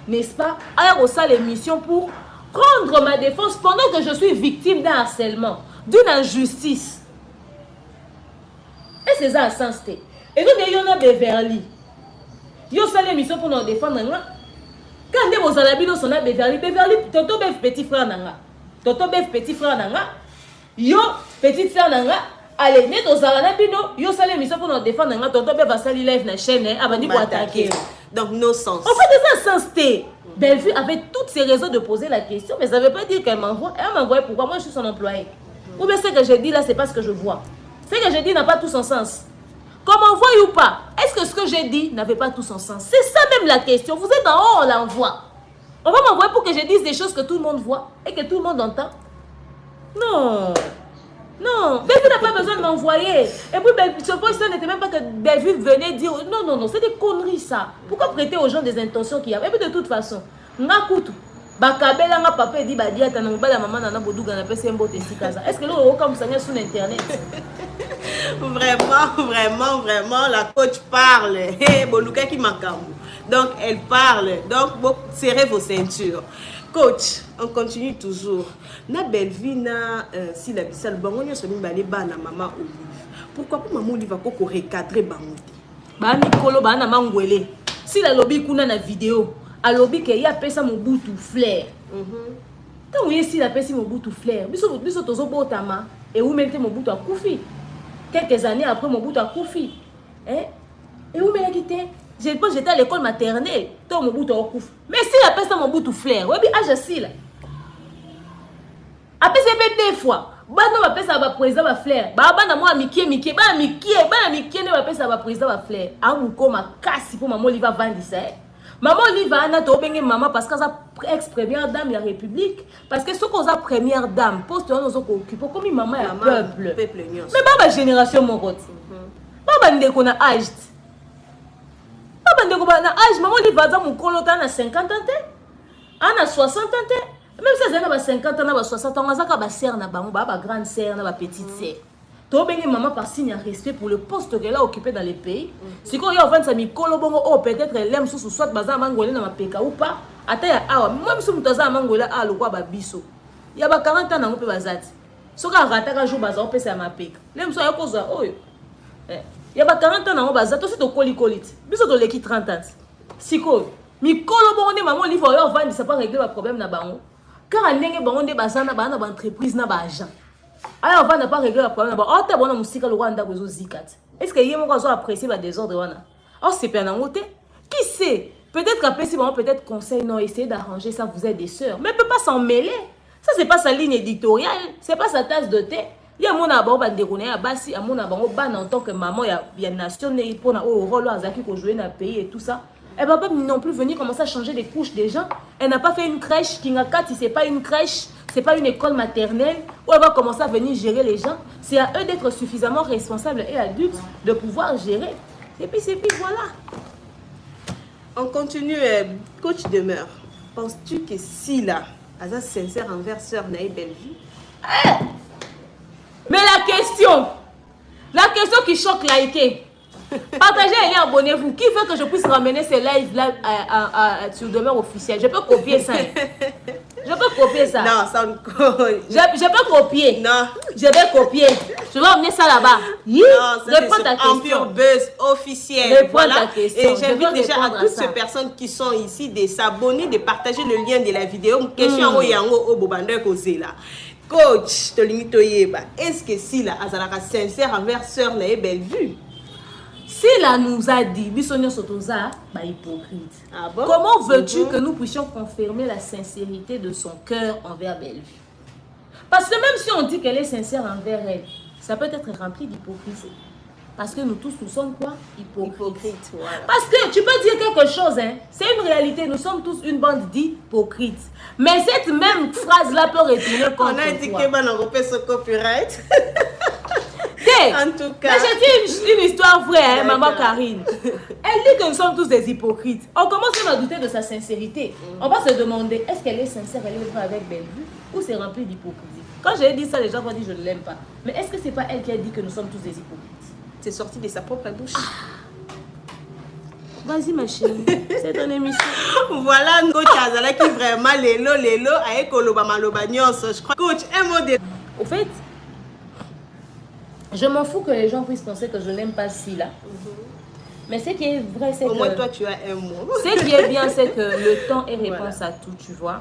N'est-ce pas? Alors ça l'émission pour prendre ma défense pendant que je suis victime d'un harcèlement, d'une injustice. Et c'est ça à sens T. Et donc il y en a Beverly. Yo ça l'émission pour nous défendre nga. Quand vous avez dit son Beverly, Beverly Toto Bev petit frère nanga. Toto Bev petit frère nanga. Yo petit frère nanga. Allez, net aux Arabino, yo salé mission pour nous défendre, n'a tonton va salir live na chaîne, abandi pour attaquer. Donc, no sens. En fait, c'est ça, sens T. Bellevue avait toutes ses raisons de poser la question, mais ça ne veut pas dire qu'elle m'envoie. Elle m'envoie pourquoi moi je suis son employé. Ou bien ce que je dis là, c'est pas ce que je vois. Ce que je dis n'a pas tout son sens. Comme on voit ou pas, est-ce que ce que j'ai dit n'avait pas tout son sens? C'est ça même la question. Vous êtes en haut, on l'envoie. On va m'envoyer pour que je dise des choses que tout le monde voit et que tout le monde entend. Non. Non, Bellevue n'a pas besoin de m'envoyer. Et puis, ce voice n'était même pas que Bellevue venait dire non, non, non, c'est des conneries ça. Pourquoi prêter aux gens des intentions qu'il y a? Et puis de toute façon, Ngakutu, Bakabela, nga papa dit Badia, t'as n'importe la maman n'a Bodouga, n'a pas c'est un beau testikaza. Est-ce que l'on comme ça sur internet? Vraiment, la coach parle. Hey, Boluka qui m'accorde. Donc, elle parle. Donc, bon, serrez vos ceintures. Coach, on continue toujours. Na Bellevue na si la bisal bango nyo somi balé ba na maman Olive. Pourquoi pas maman Olive va ko recadrer bango? Ba Nicolo ba na mangwele. Si la lobby kuna na vidéo, a lobby ke ya pesa Mobutu flair. Quand oui si la pesa Mobutu flair, biso tozo botama et où même Mobutu a koufi. Quelques années après Mobutu a koufi. Hein? Et où me quitté? J'étais à l'école maternelle, tout Mobutu a koufi. Mais si la pesa Mobutu flair, oui, âge si là. Après c'est des fois, bano va pesa ba président ba flair. Ba bana moi mikie ne va pesa ba président ba flair. A muko makasi pour maman Oliva vandisa. Maman Oliva na to benge maman parce que ça ex première dame de la République parce que ce qu'on a première dame poste on nous occupe comme maman ya peuple. Mais ba génération mon rote. Ba ndeko na âge. Ba ndeko na âge maman Oliva za mukolo ta na 50 ans. Ana 60 ans. Même si elle a 50 ans, 60 ans, elle a grande sœur, une petite sœur. Tu as maman par signe de respect pour le poste qu'elle a occupé dans les pays. Si tu as fait ça, peut-être elle aime soit bazar mangolé dans ma peka ou pas. Attends, même si tu as mangolé à l'eau, il y a 40 ans, on peut bazati. Si tu as raté un jour, bazar, on peut faire ma peka. L'aime soit cause il y a 40 ans, on bazati, tu as colicolite. Biso tu l'équipe 30 ans. Si tu as Mikolo bonne maman livre on va ça pas régler le problème na bango. Car on est dans entreprise, na agent. Alors on va pas régler le problème. Oh, t'as bon musique le Rwanda besoin zikat. Est-ce que y a mon gars apprécié le désordre wana? Oh, c'est pas un côté. Qui sait? Peut-être qu'après si bon peut-être conseil non essayer d'arranger ça, vous êtes des sœurs, mais peut pas s'en mêler. Ça c'est pas sa ligne éditoriale, c'est pas sa tasse de thé. Il y a mon abord ba dérouler à basi à mon abord ban en tant que maman il y a nation pour na au rôle azaki ko jouer dans pays et tout ça. Elle va pas non plus venir commencer à changer les couches des gens. Elle n'a pas fait une crèche qui n'a qu'à si c'est pas une crèche, c'est pas une école maternelle où elle va commencer à venir gérer les gens. C'est à eux d'être suffisamment responsables et adultes de pouvoir gérer. Et puis voilà. On continue, coach demeure. Penses-tu que si là, Aza sincère envers sœur Naï Bellevue? Mais la question qui choque liker. Partagez et abonnez-vous. Qui veut que je puisse ramener ces lives là sur demeure officielle? Je peux copier ça. Je peux copier ça. Non, ça me je peux copier. Non. Je vais copier. Je vais emmener ça là-bas. Non, ça réponds à ta Empire Buzz officiel. Réponds à ta question. Et j'invite déjà à toutes ces personnes qui sont ici de s'abonner, de partager le lien de la vidéo. Question au Bobandeur causé là. Coach, est-ce que si la Azalaka sincère envers sœur Naï Bellevue? Si la nous a dit, Bissonio Sotoza, hypocrite. Ah bon? Comment veux-tu que nous puissions confirmer la sincérité de son cœur envers Bellevue? Parce que même si on dit qu'elle est sincère envers elle, ça peut être rempli d'hypocrisie. Parce que nous tous, nous sommes quoi? Hypocrites. Voilà. Parce que tu peux dire quelque chose, hein? C'est une réalité, nous sommes tous une bande d'hypocrites. Mais cette même phrase-là peut retourner contre toi. On a dit qu'on a ce copyright. En tout cas, j'ai dit une histoire vraie, hein, maman Karine. Elle dit que nous sommes tous des hypocrites. On commence même à douter de sa sincérité. On va se demander, est-ce qu'elle est sincère, elle est vraie avec Bellevue, ou c'est rempli d'hypocrisie? Quand j'ai dit ça, les gens vont dire je ne l'aime pas. Mais est-ce que c'est pas elle qui a dit que nous sommes tous des hypocrites? C'est sorti de sa propre bouche. Vas-y ma chérie, c'est ton émission. Voilà, coach Azala qui vraiment lélo, avec Koloba Maloba Nyos. Je crois. Coach, un mot de... Au fait, je m'en fous que les gens puissent penser que je n'aime pas Sila. Mais ce qui est vrai, c'est que... Au moins, toi, tu as un mot. Ce qui est bien, c'est que le temps est réponse à tout, tu vois.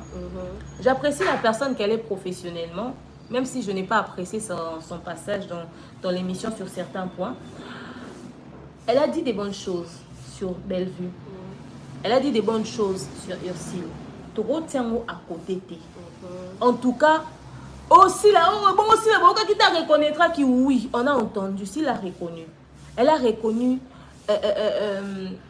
J'apprécie la personne qu'elle est professionnellement, même si je n'ai pas apprécié son passage dans l'émission sur certains points. Elle a dit des bonnes choses sur Bellevue. Elle a dit des bonnes choses sur Ursule. Tu retiens à côté. En tout cas, aussi là, qui t'a reconnaîtra qui oui, on a entendu, s'il a reconnu. Elle a reconnu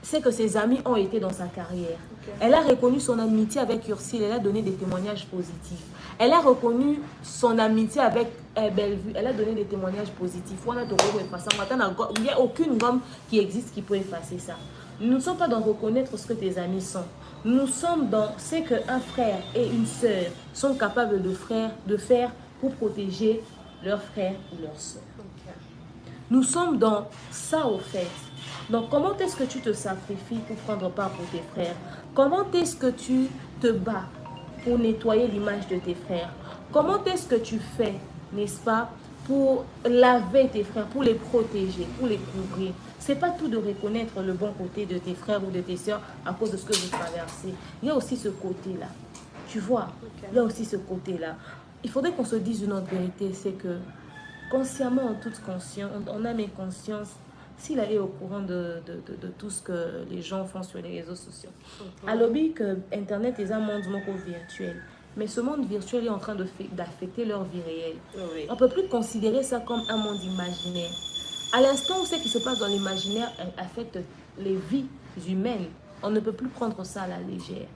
c'est que ses amis ont été dans sa carrière. Elle a reconnu son amitié avec Ursule, elle a donné des témoignages positifs. Elle a reconnu son amitié avec Bellevue, elle a donné des témoignages positifs. Il n'y a aucune gomme qui existe qui peut effacer ça. Nous ne sommes pas dans reconnaître ce que tes amis sont. Nous sommes dans ce qu'un frère et une sœur sont capables de faire pour protéger leur frère ou leur sœur. Nous sommes dans ça au fait. Donc comment est-ce que tu te sacrifies pour prendre part pour tes frères? Comment est-ce que tu te bats pour nettoyer l'image de tes frères? Comment est-ce que tu fais, n'est-ce pas, pour laver tes frères, pour les protéger, pour les couvrir? C'est pas tout de reconnaître le bon côté de tes frères ou de tes sœurs à cause de ce que vous traversez. Il y a aussi ce côté-là. Tu vois, il y a aussi ce côté-là. Il faudrait qu'on se dise une autre vérité, c'est que consciemment, en toute conscience, on a mes consciences, s'il est au courant de tout ce que les gens font sur les réseaux sociaux. Alors, que Internet est un monde virtuel. Mais ce monde virtuel est en train d'affecter leur vie réelle. Oui. On ne peut plus considérer ça comme un monde imaginaire. À l'instant où ce qui se passe dans l'imaginaire affecte les vies humaines, on ne peut plus prendre ça à la légère.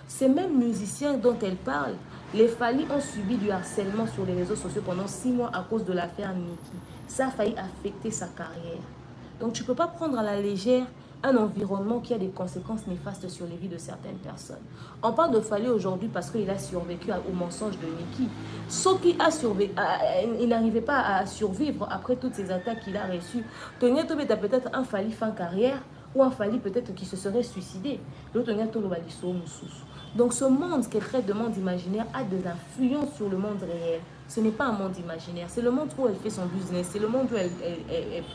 Ces mêmes musiciens dont elle parle, les Fally ont subi du harcèlement sur les réseaux sociaux pendant 6 mois à cause de l'affaire Nicki. Ça a failli affecter sa carrière. Donc tu ne peux pas prendre à la légère un environnement qui a des conséquences néfastes sur les vies de certaines personnes. On parle de Fally aujourd'hui parce qu'il a survécu au mensonge de Nicki. Sauf qu'il a survécu, il n'arrivait pas à survivre après toutes ces attaques qu'il a reçues. Tony Tobe a peut-être un Fally fin carrière ou un Fally peut-être qui se serait suicidé. L'autre donc ce monde qui est très de monde imaginaire a des influences sur le monde réel. Ce n'est pas un monde imaginaire. C'est le monde où elle fait son business. C'est le monde où elle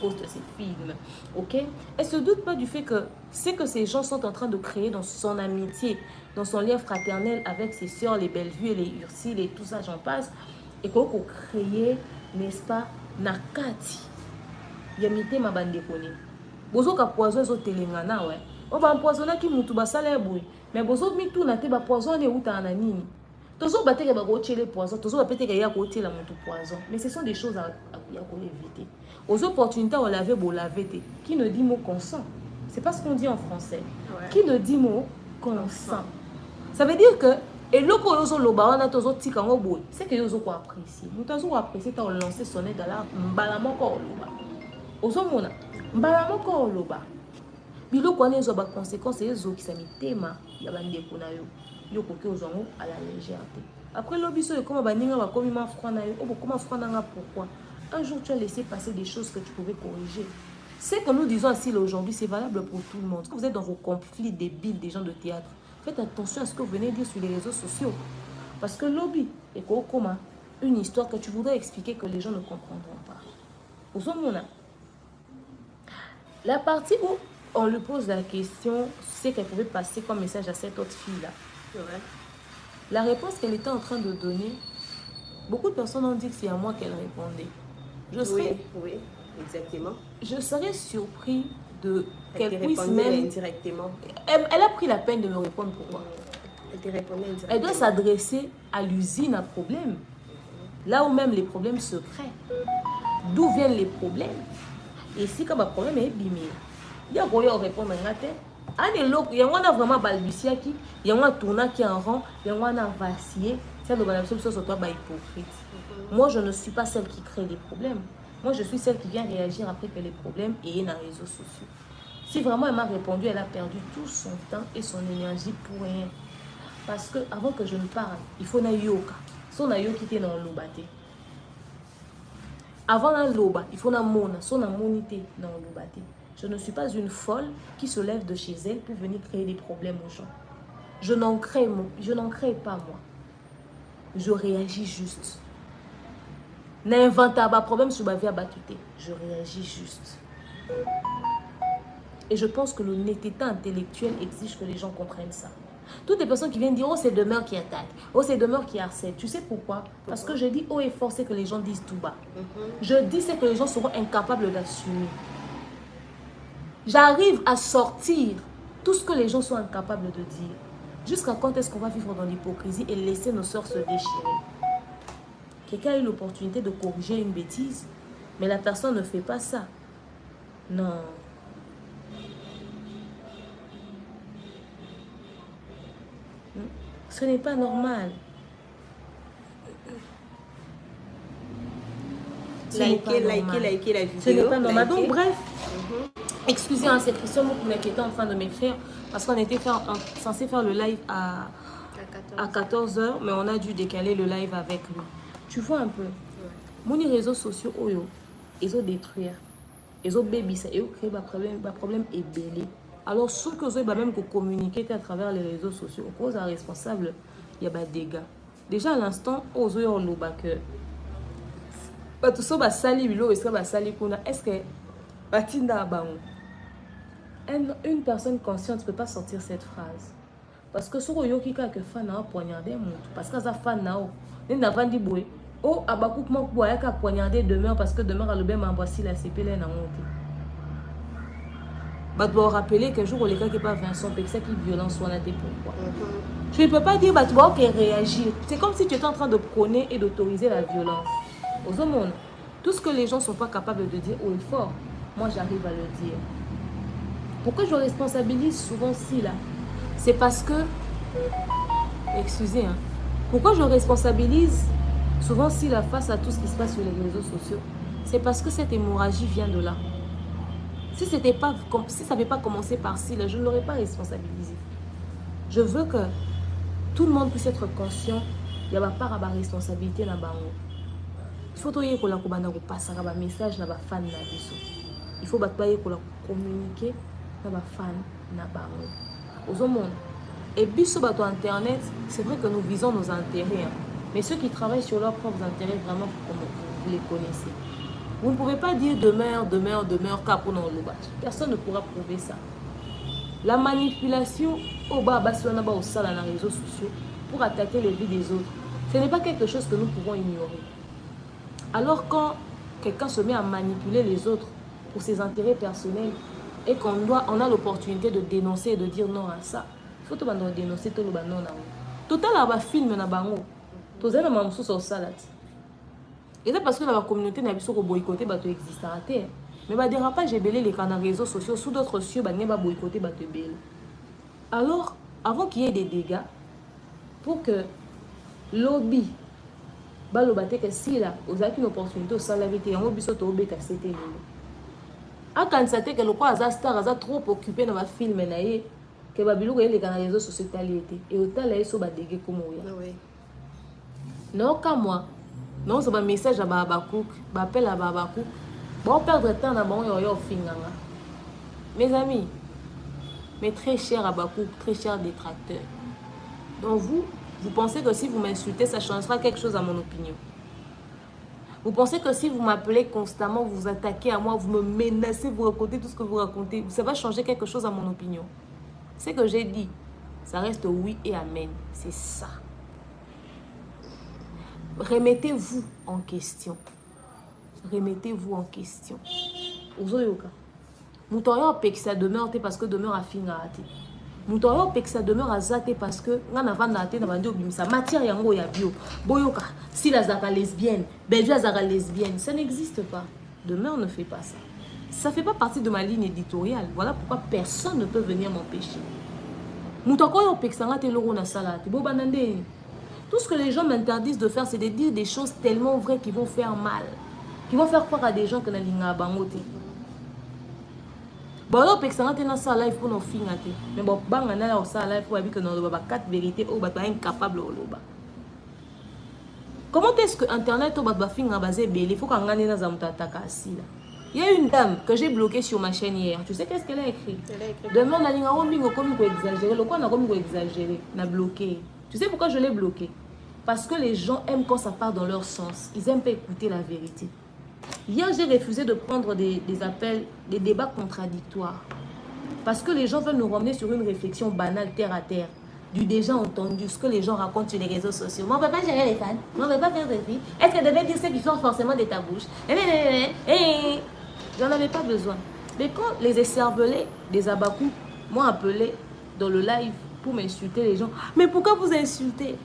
poste ses films. Ok? Elle ne se doute pas du fait que c'est que ces gens sont en train de créer dans son amitié, dans son lien fraternel avec ses sœurs, les Bellevue et les Ursule et tout ça, j'en passe. Et qu'on crée, n'est-ce pas, Nakati. Yamite ma bande koni. Bozo ka poison zo telengana ouais. On va empoisonner qui mutu basala boy. Mais bozo mi tout na te ba poison ne uta na nini. Tozo bateke ba go tchele poison, tozo ba peteke ya ko tela mutu poison. Mais ce sont des choses à éviter. Aux opportunités on laver bo laver te. Qui ne dit mot consent. C'est pas ce qu'on dit en français. Ouais. Qui ne dit mot consent. Ça veut dire que et loko yozo loba wana tozo tika ngo boy. C'est que yozo ko apprécier. Mutu zo apprécier ta lancer sonner dans la mbala moko loba. Ozomona mbala moko loba biloko wana ezo ba conséquences ezo kisami tema ya bandeko na yo yoko ke ozongo à la légèreté. Après l'obiso et comment baninga ba komi ma froid na yo o comment froid na nga pourquoi un jour tu as laissé passer des choses que tu pouvais corriger. C'est que nous disons ainsi aujourd'hui, c'est valable pour tout le monde. Quand vous êtes dans vos conflits débiles des gens de théâtre, faites attention à ce que vous venez dire sur les réseaux sociaux parce que lobby et comment une histoire que tu voudrais expliquer que les gens ne comprendront pas. Ozomona la partie où on lui pose la question, c'est qu'elle pouvait passer comme message à cette autre fille-là. Ouais. La réponse qu'elle était en train de donner, beaucoup de personnes ont dit que c'est à moi qu'elle répondait. Oui, exactement. Je serais surpris de qu'elle puisse même... indirectement. Elle a pris la peine de me répondre pourquoi. Elle te répondait indirectement. Elle doit s'adresser à l'usine à problèmes. Là où même les problèmes se créent. D'où viennent les problèmes? Et si comme un problème est bimé, il y a quoi répondre à la tête. Il y a vraiment balbutia qui, il y a un tournant qui est en rang, il y a un vacillé. C'est le balbutia sur toi hypocrite. Moi, je ne suis pas celle qui crée des problèmes. Moi, je suis celle qui vient réagir après que les problèmes aient dans les réseaux sociaux. Si vraiment elle m'a répondu, elle a perdu tout son temps et son énergie pour rien. Parce que avant que je ne parle, il faut na yoka. Son na yoki qui est dans l'obate. Avant la loba, il faut na mona, son monité dans l'obate. Je ne suis pas une folle qui se lève de chez elle pour venir créer des problèmes aux gens. Je n'en crée pas moi. Je réagis juste. N'invente pas problème sur ma vie à battuter. Je réagis juste. Et je pense que l'honnêteté intellectuelle exige que les gens comprennent ça. Toutes les personnes qui viennent dire « Oh, c'est demeure qui attaque. Oh, c'est demeure qui harcèle. » Tu sais pourquoi? Parce que je dis haut et fort, c'est que les gens disent tout bas. Je dis c'est que les gens seront incapables d'assumer. J'arrive à sortir tout ce que les gens sont incapables de dire. Jusqu'à quand est-ce qu'on va vivre dans l'hypocrisie et laisser nos sœurs se déchirer? Quelqu'un a eu l'opportunité de corriger une bêtise, mais la personne ne fait pas ça. Non. Ce n'est pas normal. Likez la vidéo. Ce n'est pas normal. Donc bref, excusez, hein, c'est Christian qui était en train de m'écrire parce qu'on était censé faire le live à 14h, mais on a dû décaler le live avec lui. Tu vois un peu. Mon réseaux sociaux, ils ont détruit. Ils ont baby, ils ont créé un problème et belé. Alors, ce que vous avez même communiquer à travers les réseaux sociaux, aux causes responsables, il y a des dégâts. Déjà à l'instant, aux yeux on que tout ça va salir est-ce que une personne consciente ne peut pas sortir cette phrase parce que sur yo qui que fan a poignardé parce que ça fan nao n'a pas dit boy oh abakouk mo boya ka poignardé demain parce que demain à le bien m'envoici la CPL na monté. Bah, tu dois rappeler qu'un jour, les gars qui pas Vincent, c'est ça qui violence soit là, pourquoi. Tu ne peux pas dire, bah, tu dois réagir. C'est comme si tu étais en train de prôner et d'autoriser la violence. Aux hommes, tout ce que les gens ne sont pas capables de dire haut et fort, moi, j'arrive à le dire. Pourquoi je responsabilise souvent si là? C'est parce que, excusez, hein, pourquoi je responsabilise souvent si là face à tout ce qui se passe sur les réseaux sociaux? C'est parce que cette hémorragie vient de là. Si ça n'avait pas commencé par ci, je ne l'aurais pas responsabilisé. Je veux que tout le monde puisse être conscient. Il y a pas part à la responsabilité là-bas. Il faut que vous passe un message à fan. Il faut que vous communiquer à la fan. Aux hommes. Et puis sur Internet, c'est vrai que nous visons nos intérêts. Mais ceux qui travaillent sur leurs propres intérêts, vraiment, vous les connaissez. Vous ne pouvez pas dire demeure, personne ne pourra prouver ça. La manipulation au bas sur les réseaux sociaux pour attaquer les vies des autres, ce n'est pas quelque chose que nous pouvons ignorer. Alors quand quelqu'un se met à manipuler les autres pour ses intérêts personnels et qu'on a l'opportunité de dénoncer et de dire non à ça, il faut tout dénoncer tout le non. Total à film na bango. Tous les gens sont salade. Et c'est parce que dans la communauté n'a pas boycotté bateau existant. Mais bah dérapage j'ai belé les canaux réseaux sociaux sous d'autres cieux bah n'est pas boycotté bateau belé. Alors avant qu'il y ait des dégâts, pour que lobby bah le bateau que si là vous avez une opportunité au salavité en obiso to obeka c'était lui. À quand ça que le quoi a star a trop occupé dans ma film naïe que babilou les canaux réseaux sociaux talité et au tal là so ba dégâts comme oui. Non comme moi. Non, c'est un message à Babakouk, appel à Babakouk. Bon, perdre de temps dans mon finganga. Mes amis, mes très chers Abakouk, très chers détracteurs. Donc vous pensez que si vous m'insultez, ça changera quelque chose à mon opinion. Vous pensez que si vous m'appelez constamment, vous vous attaquez à moi, vous me menacez, vous racontez tout ce que vous racontez, ça va changer quelque chose à mon opinion. Ce que j'ai dit, ça reste oui et amen. C'est ça. Remettez-vous en question. Remettez-vous en question. Ozoyoka. Moutoyo peksa demeure parce que demeure à finate. Moutoyo peksa demeure à zate parce que ngana vanate na bandi obimisa matière yango ya bio. Boyoka si la zaka lesbienne, belge zaka lesbienne, ça n'existe pas. Demeure ne fait pas ça. Ça fait pas partie de ma ligne éditoriale. Voilà pourquoi personne ne peut venir m'empêcher. Moutoyo peksa ngate loro na salate. Bo banande. Tout ce que les gens m'interdisent de faire, c'est de dire des choses tellement vraies qui vont faire mal. Qui vont faire croire à des gens que n'a bangote. Bon, alors, personne n'a ça live pour nos filles. Mais bon, bang, n'a pas ça live pour dire que nous avons 4 vérités ou pas incapable au loba. Comment est-ce que Internet ou pas filles basé belé? Il faut qu'on gagne dans un tataka assis là. Il y a une dame que j'ai bloquée sur ma chaîne hier. Tu sais qu'est-ce qu'elle a écrit? Demain, on a dit qu'on a exagéré. Le quoi, on a exagéré. On a bloqué. Tu sais pourquoi je l'ai bloqué? Parce que les gens aiment quand ça part dans leur sens. Ils aiment pas écouter la vérité. Hier, j'ai refusé de prendre des appels, des débats contradictoires. Parce que les gens veulent nous ramener sur une réflexion banale, terre à terre. Du déjà entendu, ce que les gens racontent sur les réseaux sociaux. Mais on ne peut pas gérer les fans. On ne peut pas faire de vie. Est-ce qu'elle devait dire ce qui sort forcément de ta bouche? J'en avais pas besoin. Mais quand les écervelés des Abakou m'ont appelé dans le live pour m'insulter les gens. Mais pourquoi vous insultez?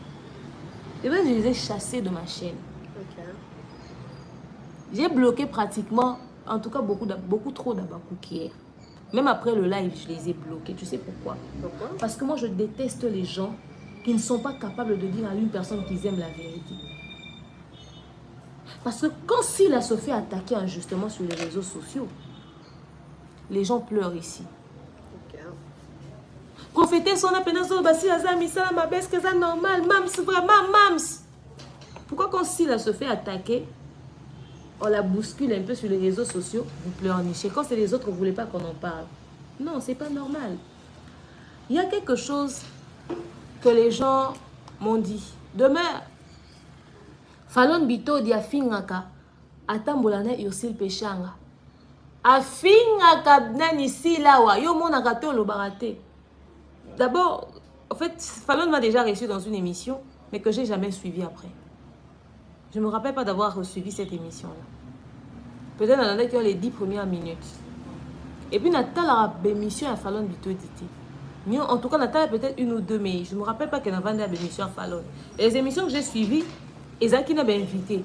Et bien, je les ai chassés de ma chaîne. Okay. J'ai bloqué pratiquement, en tout cas, beaucoup trop d'Abakouk hier. Même après le live, je les ai bloqués. Tu sais pourquoi? Pourquoi? Parce que moi, je déteste les gens qui ne sont pas capables de dire à une personne qu'ils aiment la vérité. Parce que quand Sila se fait attaquer injustement sur les réseaux sociaux, les gens pleurent ici. Prophéter son appétence au bassi à Zami, ça ma baisse que ça normal, mams, vraiment mams. Pourquoi quand Sila se fait attaquer, on la bouscule un peu sur les réseaux sociaux, vous pleurnichez. Quand c'est les autres, vous ne voulez pas qu'on en parle. Non, c'est pas normal. Il y a quelque chose que les gens m'ont dit. Demain, Falon Bito di afingaka, atambolana yosil pechanga. Afingaka nani silawa, yo monaka to lo barate. D'abord, en fait, Falon m'a déjà reçu dans une émission, mais que je n'ai jamais suivi après. Je ne me rappelle pas d'avoir suivi cette émission-là. Peut-être dans les 10 premières minutes. Et puis, Nathalie émission à Falon Bito dit. En tout cas, Nathalie peut-être une ou deux, mais je ne me rappelle pas qu'elle a vendu l'émission à Falon. Et les émissions que j'ai suivies, Ezaki n'a pas invité.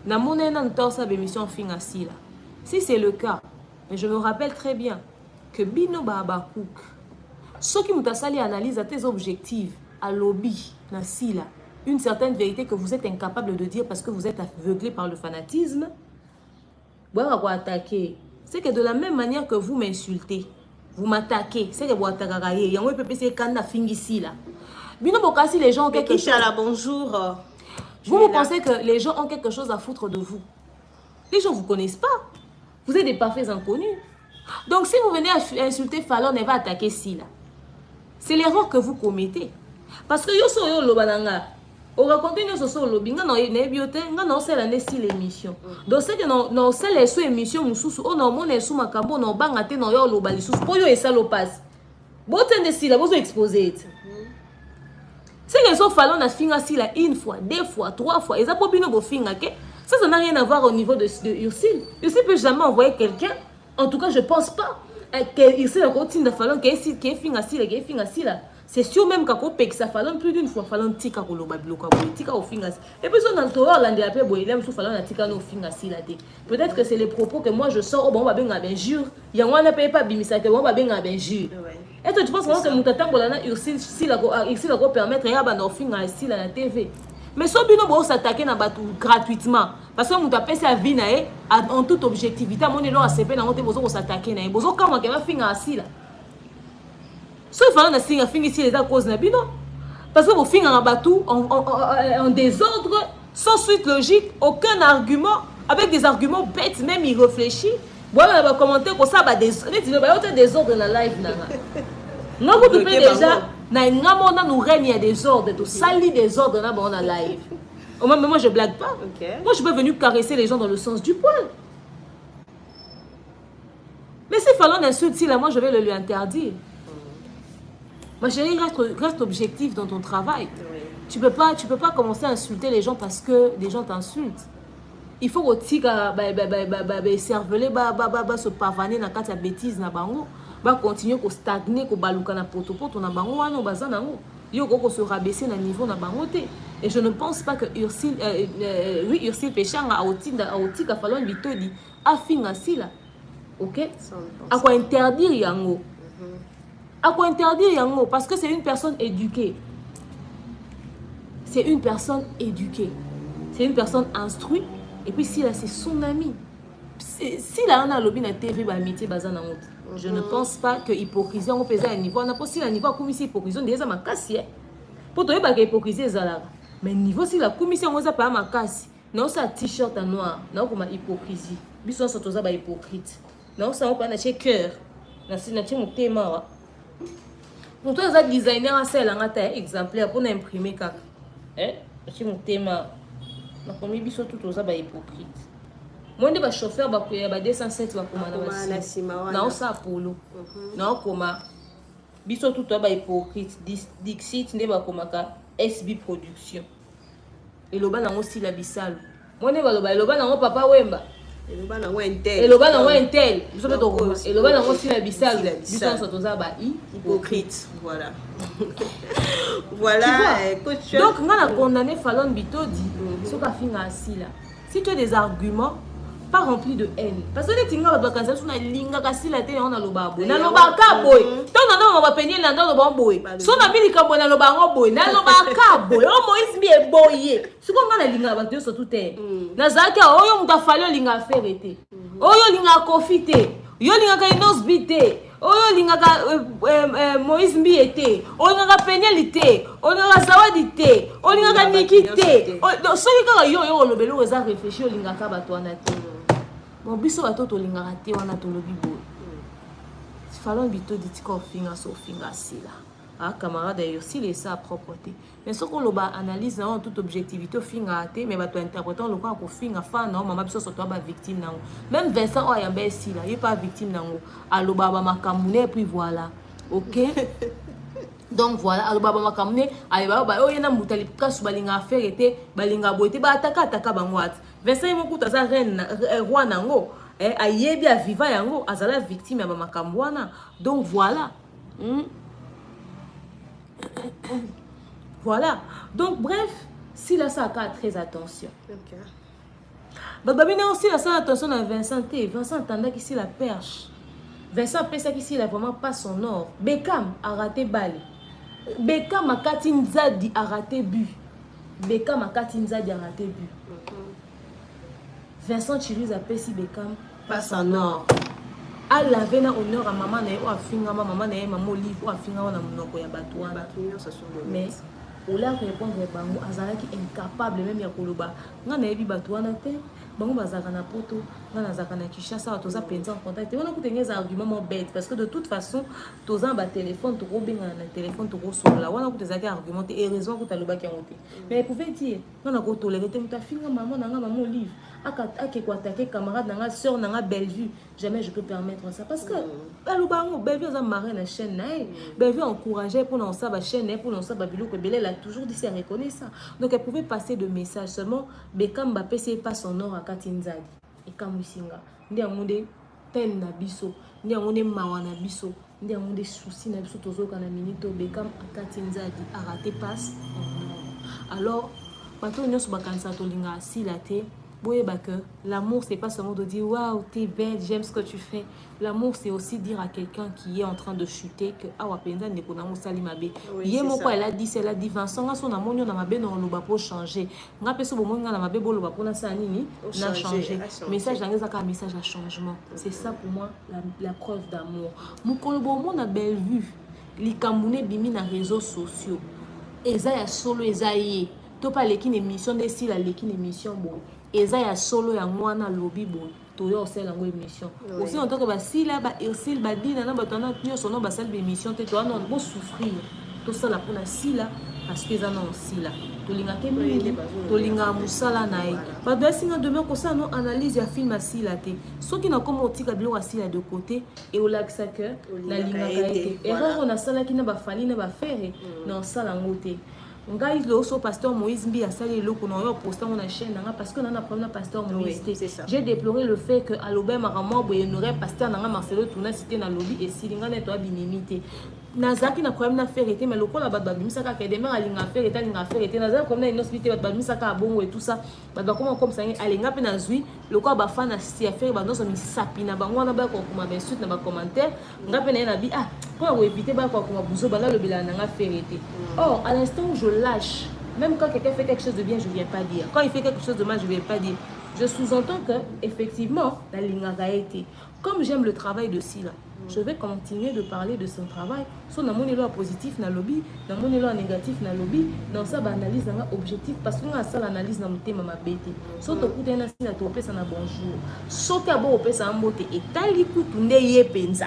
Na mon entorse à l'émission fin assis là. Si c'est le cas, mais je me rappelle très bien que Bino Babakouk, ceux qui m'ont sali analyse à tes objectifs, à lobby, na si là, une certaine vérité que vous êtes incapable de dire parce que vous êtes aveuglé par le fanatisme. C'est que de la même manière que vous m'insultez, vous m'attaquez, c'est que vous attaquez. Il y a un peu de kanda fingi là. Bino Bokasi, les gens ont quelque chose. Bonjour. Vous pensez que les gens ont quelque chose à foutre de vous. Les gens ne vous connaissent pas. Vous êtes des parfaits inconnus. Donc si vous venez à insulter Falon, elle va attaquer Sila. C'est l'erreur que vous commettez. Parce que yo so yo lobananga. au raconter une chose sur le binga non nebiote nga non c'est la nesti l'émission donc c'est que non c'est les sous émission mususu on non mon sous makambo non banga te non yo lo bali sous pour yo et ça lo passe bon tende si la vous exposer c'est que so fallait na finga si la une fois deux fois trois fois et ça pour bino bo finga que ça n'a rien à voir au niveau de Ursule. Ursule peut jamais envoyer quelqu'un, en tout cas je pense pas que Ursule a continué de falloir que finga si là. C'est sûr même que ça fallait plus d'une fois fallait tika ko loba bloka bo tika au finga. Et puis on a toujours là après bo il aime sous fallait na tika no finga si là. Peut-être que c'est les propos que moi je sors au bon ba benga ben jure. Il y a on n'a pas bimisa que bon ba benga ben jure. Et toi tu penses vraiment que mutata bolana Ursule si la ko permettre ya ba no finga si là na TV. Mais si on s'attaque gratuitement, parce que on a sa vie en toute objectivité, on est là à s'attaquer, on s'attaquer, on va finir assis là. Si on a finir ici les causes parce que vous finir en désordre, sans suite logique, aucun argument, avec des arguments bêtes, même irréfléchis. Voilà, on va commenter comme ça, désordre dans la live. Non, vous pouvez déjà. Nous règne des ordres, tout sali des ordres dans la live. Mais moi je blague pas. Moi je peux venir caresser les gens dans le sens du poil. Mais si Fallon insulte là, moi je vais le lui interdire. Ma chérie, reste objectif dans ton travail. Tu peux pas commencer à insulter les gens parce que les gens t'insultent. Il faut aussi cerveler se pavaner dans la bêtise na bango. Va continuer à stagner, à baluka na poto na bango wana bazana nango. Yo ko se rabaisser na niveau na bango te. Et je ne pense pas que Ursule Péchanga a otika Fallon Bitodi a finga sila. OK? À quoi interdire yango? À quoi interdire yango parce que c'est une personne éduquée. C'est une personne éduquée. C'est une personne instruite et puis si là c'est son ami. Si là on a lobby na TV ba métier bazana nango. Je ne pense pas que hypocrisie on pèse à un niveau on a pas si la niveau comme ici hypocrisie déjà ma casse pour toi ba hypocrisie ezala mais niveau si la commission on za pas ma casse non ça t-shirt en noir non comme hypocrisie biso ça toza ba hypocrite non ça on pas na cœur na si na ti motema pour toi ça designer à celle en ta exemplaire pour imprimer kaka ti motema na komi biso tout toza ba hypocrite. Moi, je suis chauffeur, je suis 207 na ça polo. Na koma biso tout ba hypocrite Dixit ne ba komaka SB production. Et loba na aussi la bisalo. Moi ne ba loba na papa Wemba. Et loba na intel. Et loba na intel. Biso to koma. Et loba na aussi la bisalo. Biso so toza ba hypocrite. Voilà. Voilà. Donc on a condamné Fallon Bitodi. Ce qu'a finga assis là. Si tu as des arguments pas rempli de haine parce que les tinga ba kanza suna linga kasi la te on a loba boy na loba ka boy to na ba penye na ndo loba boy so na bili ka boy na loba ngo boy na loba ka boy o Moïse bi e boye siko ngana linga ba te so tout est na zaka oyo muta fallait linga faire été oyo linga confiter yo linga ka inos bité oyo linga ka Moïse bi été oyo linga penye lité oyo linga zawadi té oyo linga ka nikité so linga yo lobelo eza réfléchir oyo linga ka ba to na té. Bon, biso bato to linga raté wana to lobi boy. Fallon Bitodi tika finga so finga sila. Ah camarade d'ailleurs s'il est ça propreté. Mais ce qu'on loba analyse dans toute objectivité finga raté mais bato interprétant le quoi ko finga fa non maman biso so to ba victime nango. Même Vincent Oyambe sila, il est pas victime nango. Aloba ba makamune puis voilà. OK? Donc voilà, aloba ba makamune, aleba ba o yena mutali kasu balinga affaire été balinga boité ba ataka bangwat. Vincent Mokuta za roi nango ayebi a viva yango azala victime ya makambo wana. Donc voilà. Voilà. Donc bref, si là ça a très attention. OK. Babine aussi là ça attention à Vincent T. Vincent attendait qu'ici la perche. Vincent pensa qu'ici il a vraiment pas son or. Beckham a raté balle. Beckham a Katinzadi a raté but. Beckham a Katinzadi a raté but. Vincent Chiriz a pesi Beckham pas son or. A laver na honneur à maman na o afinga maman na maman Olive o afinga na monoko ya batouana. Mais au la répondre bango azalaki incapable même ya koloba nga na yebi batouana te bango bazaka na poto ngana zaka na Kinshasa toza penza en contact on a coûté des arguments bêtes parce que de toute façon toza ba téléphone to robinga na téléphone to sola on a coûté des arguments et raison que taloba ki ngote mais pouvait dire on a ko tolérer te muta finga maman nanga maman livre ake ko attaquer camarade nanga sœur nanga Bellevue jamais je peux permettre ça parce que aloba ngo Bellevue za marrer na chaîne na Bellevue encourager pour non ça ba chaîne pour non ça ba biloko belé a toujours dit c'est reconnaître ça donc elle pouvait passer de messages seulement Bekam Mbappé c'est pas son or à Katinzadi et Kamusinga ndi amunde peine na biso ndi amunde mawa na biso ndi amunde souci na biso tozoka na minito Bekam à Katinzadi a raté passe alors bato nyonso bakanisa tolinga asila te boye que l'amour c'est pas seulement de dire waouh t'es belle j'aime ce que tu fais l'amour c'est aussi dire à quelqu'un qui est en train de chuter que ah wapenza ne kona musali mabe yé moko elle a dit Vincent nga son amonyo na mabe no loba pour changer nga peso bomonyo na mabe bo loba pona sa nini na changer message ngeza ka message à changement c'est ça pour moi la preuve d'amour mukolo bomo na belle vue likambune bimi na réseaux sociaux eza ya solo eza ye to pa lekine émission de si la lekine émission bon eza ya solo ya mwana lobi bon to yo sel ngo émission aussi en tant que ba si la ba aussi ba dina na ba tona yo sono ba sel émission te to non bo souffrir to ça la pona si la parce que ça non si la to linga ke mingi to linga musala nae ba do singa demain ko ça non analyse ya film asi la te soki na komo tika bilo asi la de côté et au lac ça que na linga kaite erreur on a sala ki na ba fali na ba faire non sala ngote ngai le so pasteur Moïse Mbi a sali le kono yo poster on a chaîne nanga parce que nana problème pasteur Moïse j'ai déploré le fait que Alobé Maramo boyenerait pasteur nanga Marcelo Touna cité na lobby et silinga neto abinimité nazaki na problème na faire été mais le ko la ba bimisaka ka demain alinga faire été nazaki comme na hospitalité ba bimisaka bongo et tout ça ba comme ça alinga pe na zui le ko ba fana si affaire ba noso mi sapi na bango na ba ko kuma ben suite na ba commentaire ngape na bi ah pour éviter ba ko kuma buzo ba la le bilana nga faire été or à l'instant où je lâche même quand quelqu'un fait quelque chose de bien je viens pas dire quand il fait quelque chose de mal je viens pas dire je sous-entends que effectivement la linga a été comme j'aime le travail de Sila je vais continuer de parler de son travail so na monelo positif na lobby na monelo négatif na lobby dans ça ba analyse na objectif parce que nga ça l'analyse na mutema mabete so to kuta na sina to pesa na bonjour so ka bo pesa mbote etali kutunde ye penza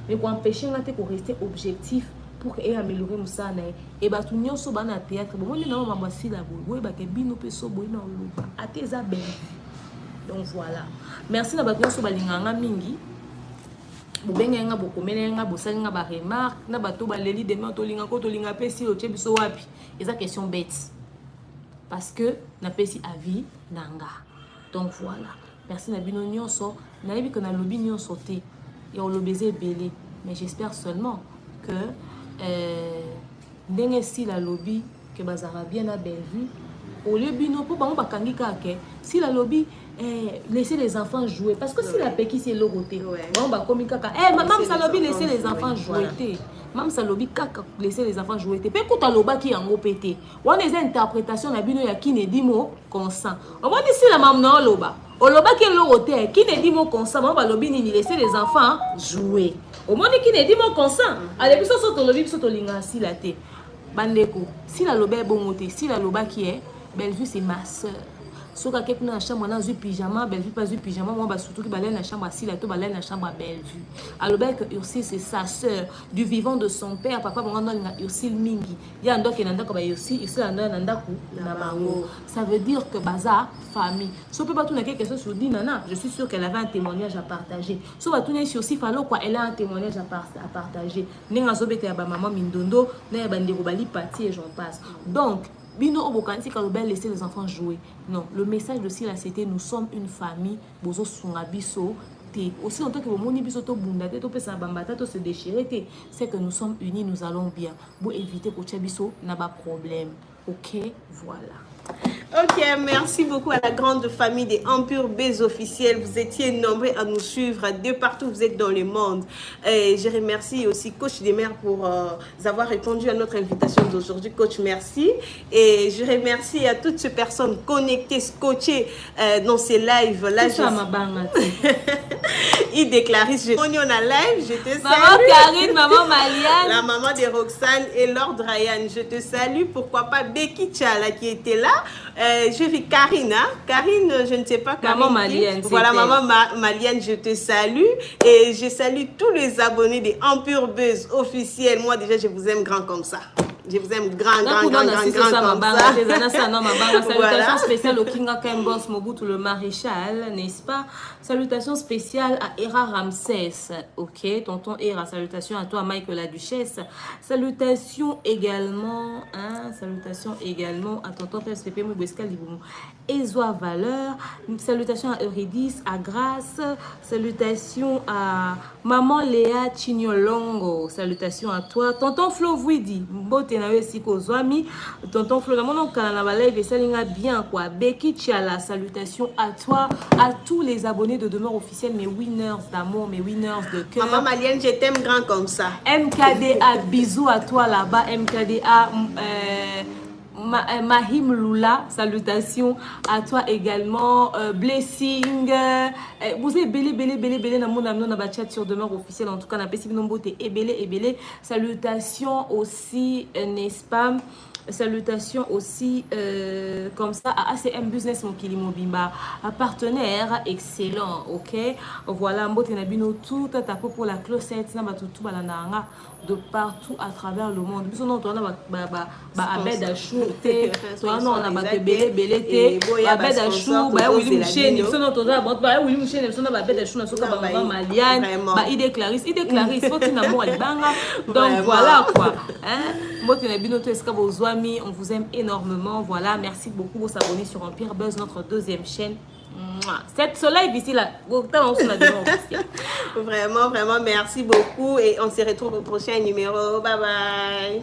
mais pour empêcher nga te ko rester objectif pour améliorer musana et ba tout nyonso ba na théâtre bon on na mama Sila boy ba ke bino peso boy na loba ateza ben donc voilà merci na ba nyonso ba linganga mingi bobenga nga bokomela nga bosali nga ba remarque na bato ba leli demain to linga pesi o chebiso wapi eza question bête parce que na pesi avis nanga donc voilà merci na bino nyonso na yebi que na lobi nyonso te et on lobeze belé mais j'espère seulement que ndenge si la lobby que bazara bien na Bellevue au lieu bino pour bango bakangi kake si la lobby laisser les enfants jouer parce que si la peki c'est logoté bon ba komi kaka maman ça lobby laisser les enfants jouer té maman ça lobby kaka laisser les enfants jouer té pe kuta loba ki yango pété on les interprétation na bino ya ki ne di mo consent on va dire si la maman no loba o loba ki logoté ki ne di mo consent ba lobby ni laisser les enfants jouer au monde qui ne dit mon consent allez biso so to lobby biso to linga si la té bandeko si la loba bon moté si la loba qui est Bellevue c'est ma sœur soka ke kuna chambre na zu pyjama Bellevue pas zu pyjama moi ba surtout ki balai na chambre si la to balai na chambre Bellevue alors que Ursile c'est sa sœur du vivant de son père papa bonga na Ursile mingi ya ndoke na ndako ba Ursile na ndako na bango ça veut dire que baza famille so peut pas tout na quelque chose sur dit nana je suis sûre qu'elle avait un témoignage à partager so ba tout na sur si falo quoi elle a un témoignage à partager nenga zobete ya ba maman mindondo na ba ndeko bali parti et j'en passe donc bino obokanti kalobel laisser les enfants jouer non le message de Sila c'était nous sommes une famille bozo sunga biso té aussi en tant que moni biso to bunda té to pesa bambata to se déchirer té c'est que nous sommes unis nous allons bien pour éviter ko biso na ba problème OK voilà. Ok, merci beaucoup à la grande famille des Empire Bez officiels. Vous étiez nombreux à nous suivre de partout, vous êtes dans le monde. Je remercie aussi Coach Desmers pour avoir répondu à notre invitation d'aujourd'hui. Coach, merci. Et je remercie à toutes ces personnes connectées, scotchées dans ces lives. Là, il déclare, on est en live, je te salue. Maman Karine, maman Maliane. La maman de Roxane et Lord Ryan, je te salue. Pourquoi pas Becky Tchala qui était là. Je vis Karine, hein? Karine, je ne sais pas. Karine, maman malienne. Voilà, maman malienne, je te salue. Et je salue tous les abonnés des Empure Buzz officiels. Moi, déjà, je vous aime grand comme ça. Je vous aime grand comme ça. Salutations spéciales au Kinga Kembos Mobutu le maréchal, n'est-ce pas? Salutations spéciales à Hera Ramsès. Ok, tonton Hera, salutations à toi, Mike la Duchesse. Salutations également, salutations également à tonton PSPP Moubescal Liboumou. Ezoa Valeur, salutations à Eurydice, à Grace, salutations à maman Léa Chinyolongo, salutations à toi, tonton Flo Vouidi, Mbote Nawe Siko Zoami, tonton Flo, mon canal live et salinga bien quoi, Becky Chiala, salutations à toi, à tous les abonnés de Demeure Officielle, mes winners d'amour, mes winners de cœur. Maman malienne, je t'aime grand comme ça. MKDA, bisous à toi là-bas, MKDA, Mahim Lula, salutations à toi également. Blessing, vous êtes belé dans mon ami, dans ma chat sur Demeure Officielle. En tout cas, on a passé nombre et belé. Salutations aussi, n'est-ce pas? Salutations aussi comme ça à ACM Business Mokili Mobimba, un partenaire excellent, ok. Voilà, Mbotenabino tout à ta pour la closette, tout balananga de partout à travers le monde. Nous on a abed à chou, on a belé, abed à chou, Willy Mouchen, nous on a Willy Mouchen, nous on a abed à chou, nous on a Maliane, Ide Clarisse, faut une amour à banga. Donc voilà quoi, Mbotenabino tout escabo aux amis, on vous aime énormément. Voilà, merci beaucoup pour s'abonner sur Empire Buzz, notre deuxième chaîne. Cette soleil ici là, vraiment, merci beaucoup et on se retrouve au prochain numéro. Bye bye.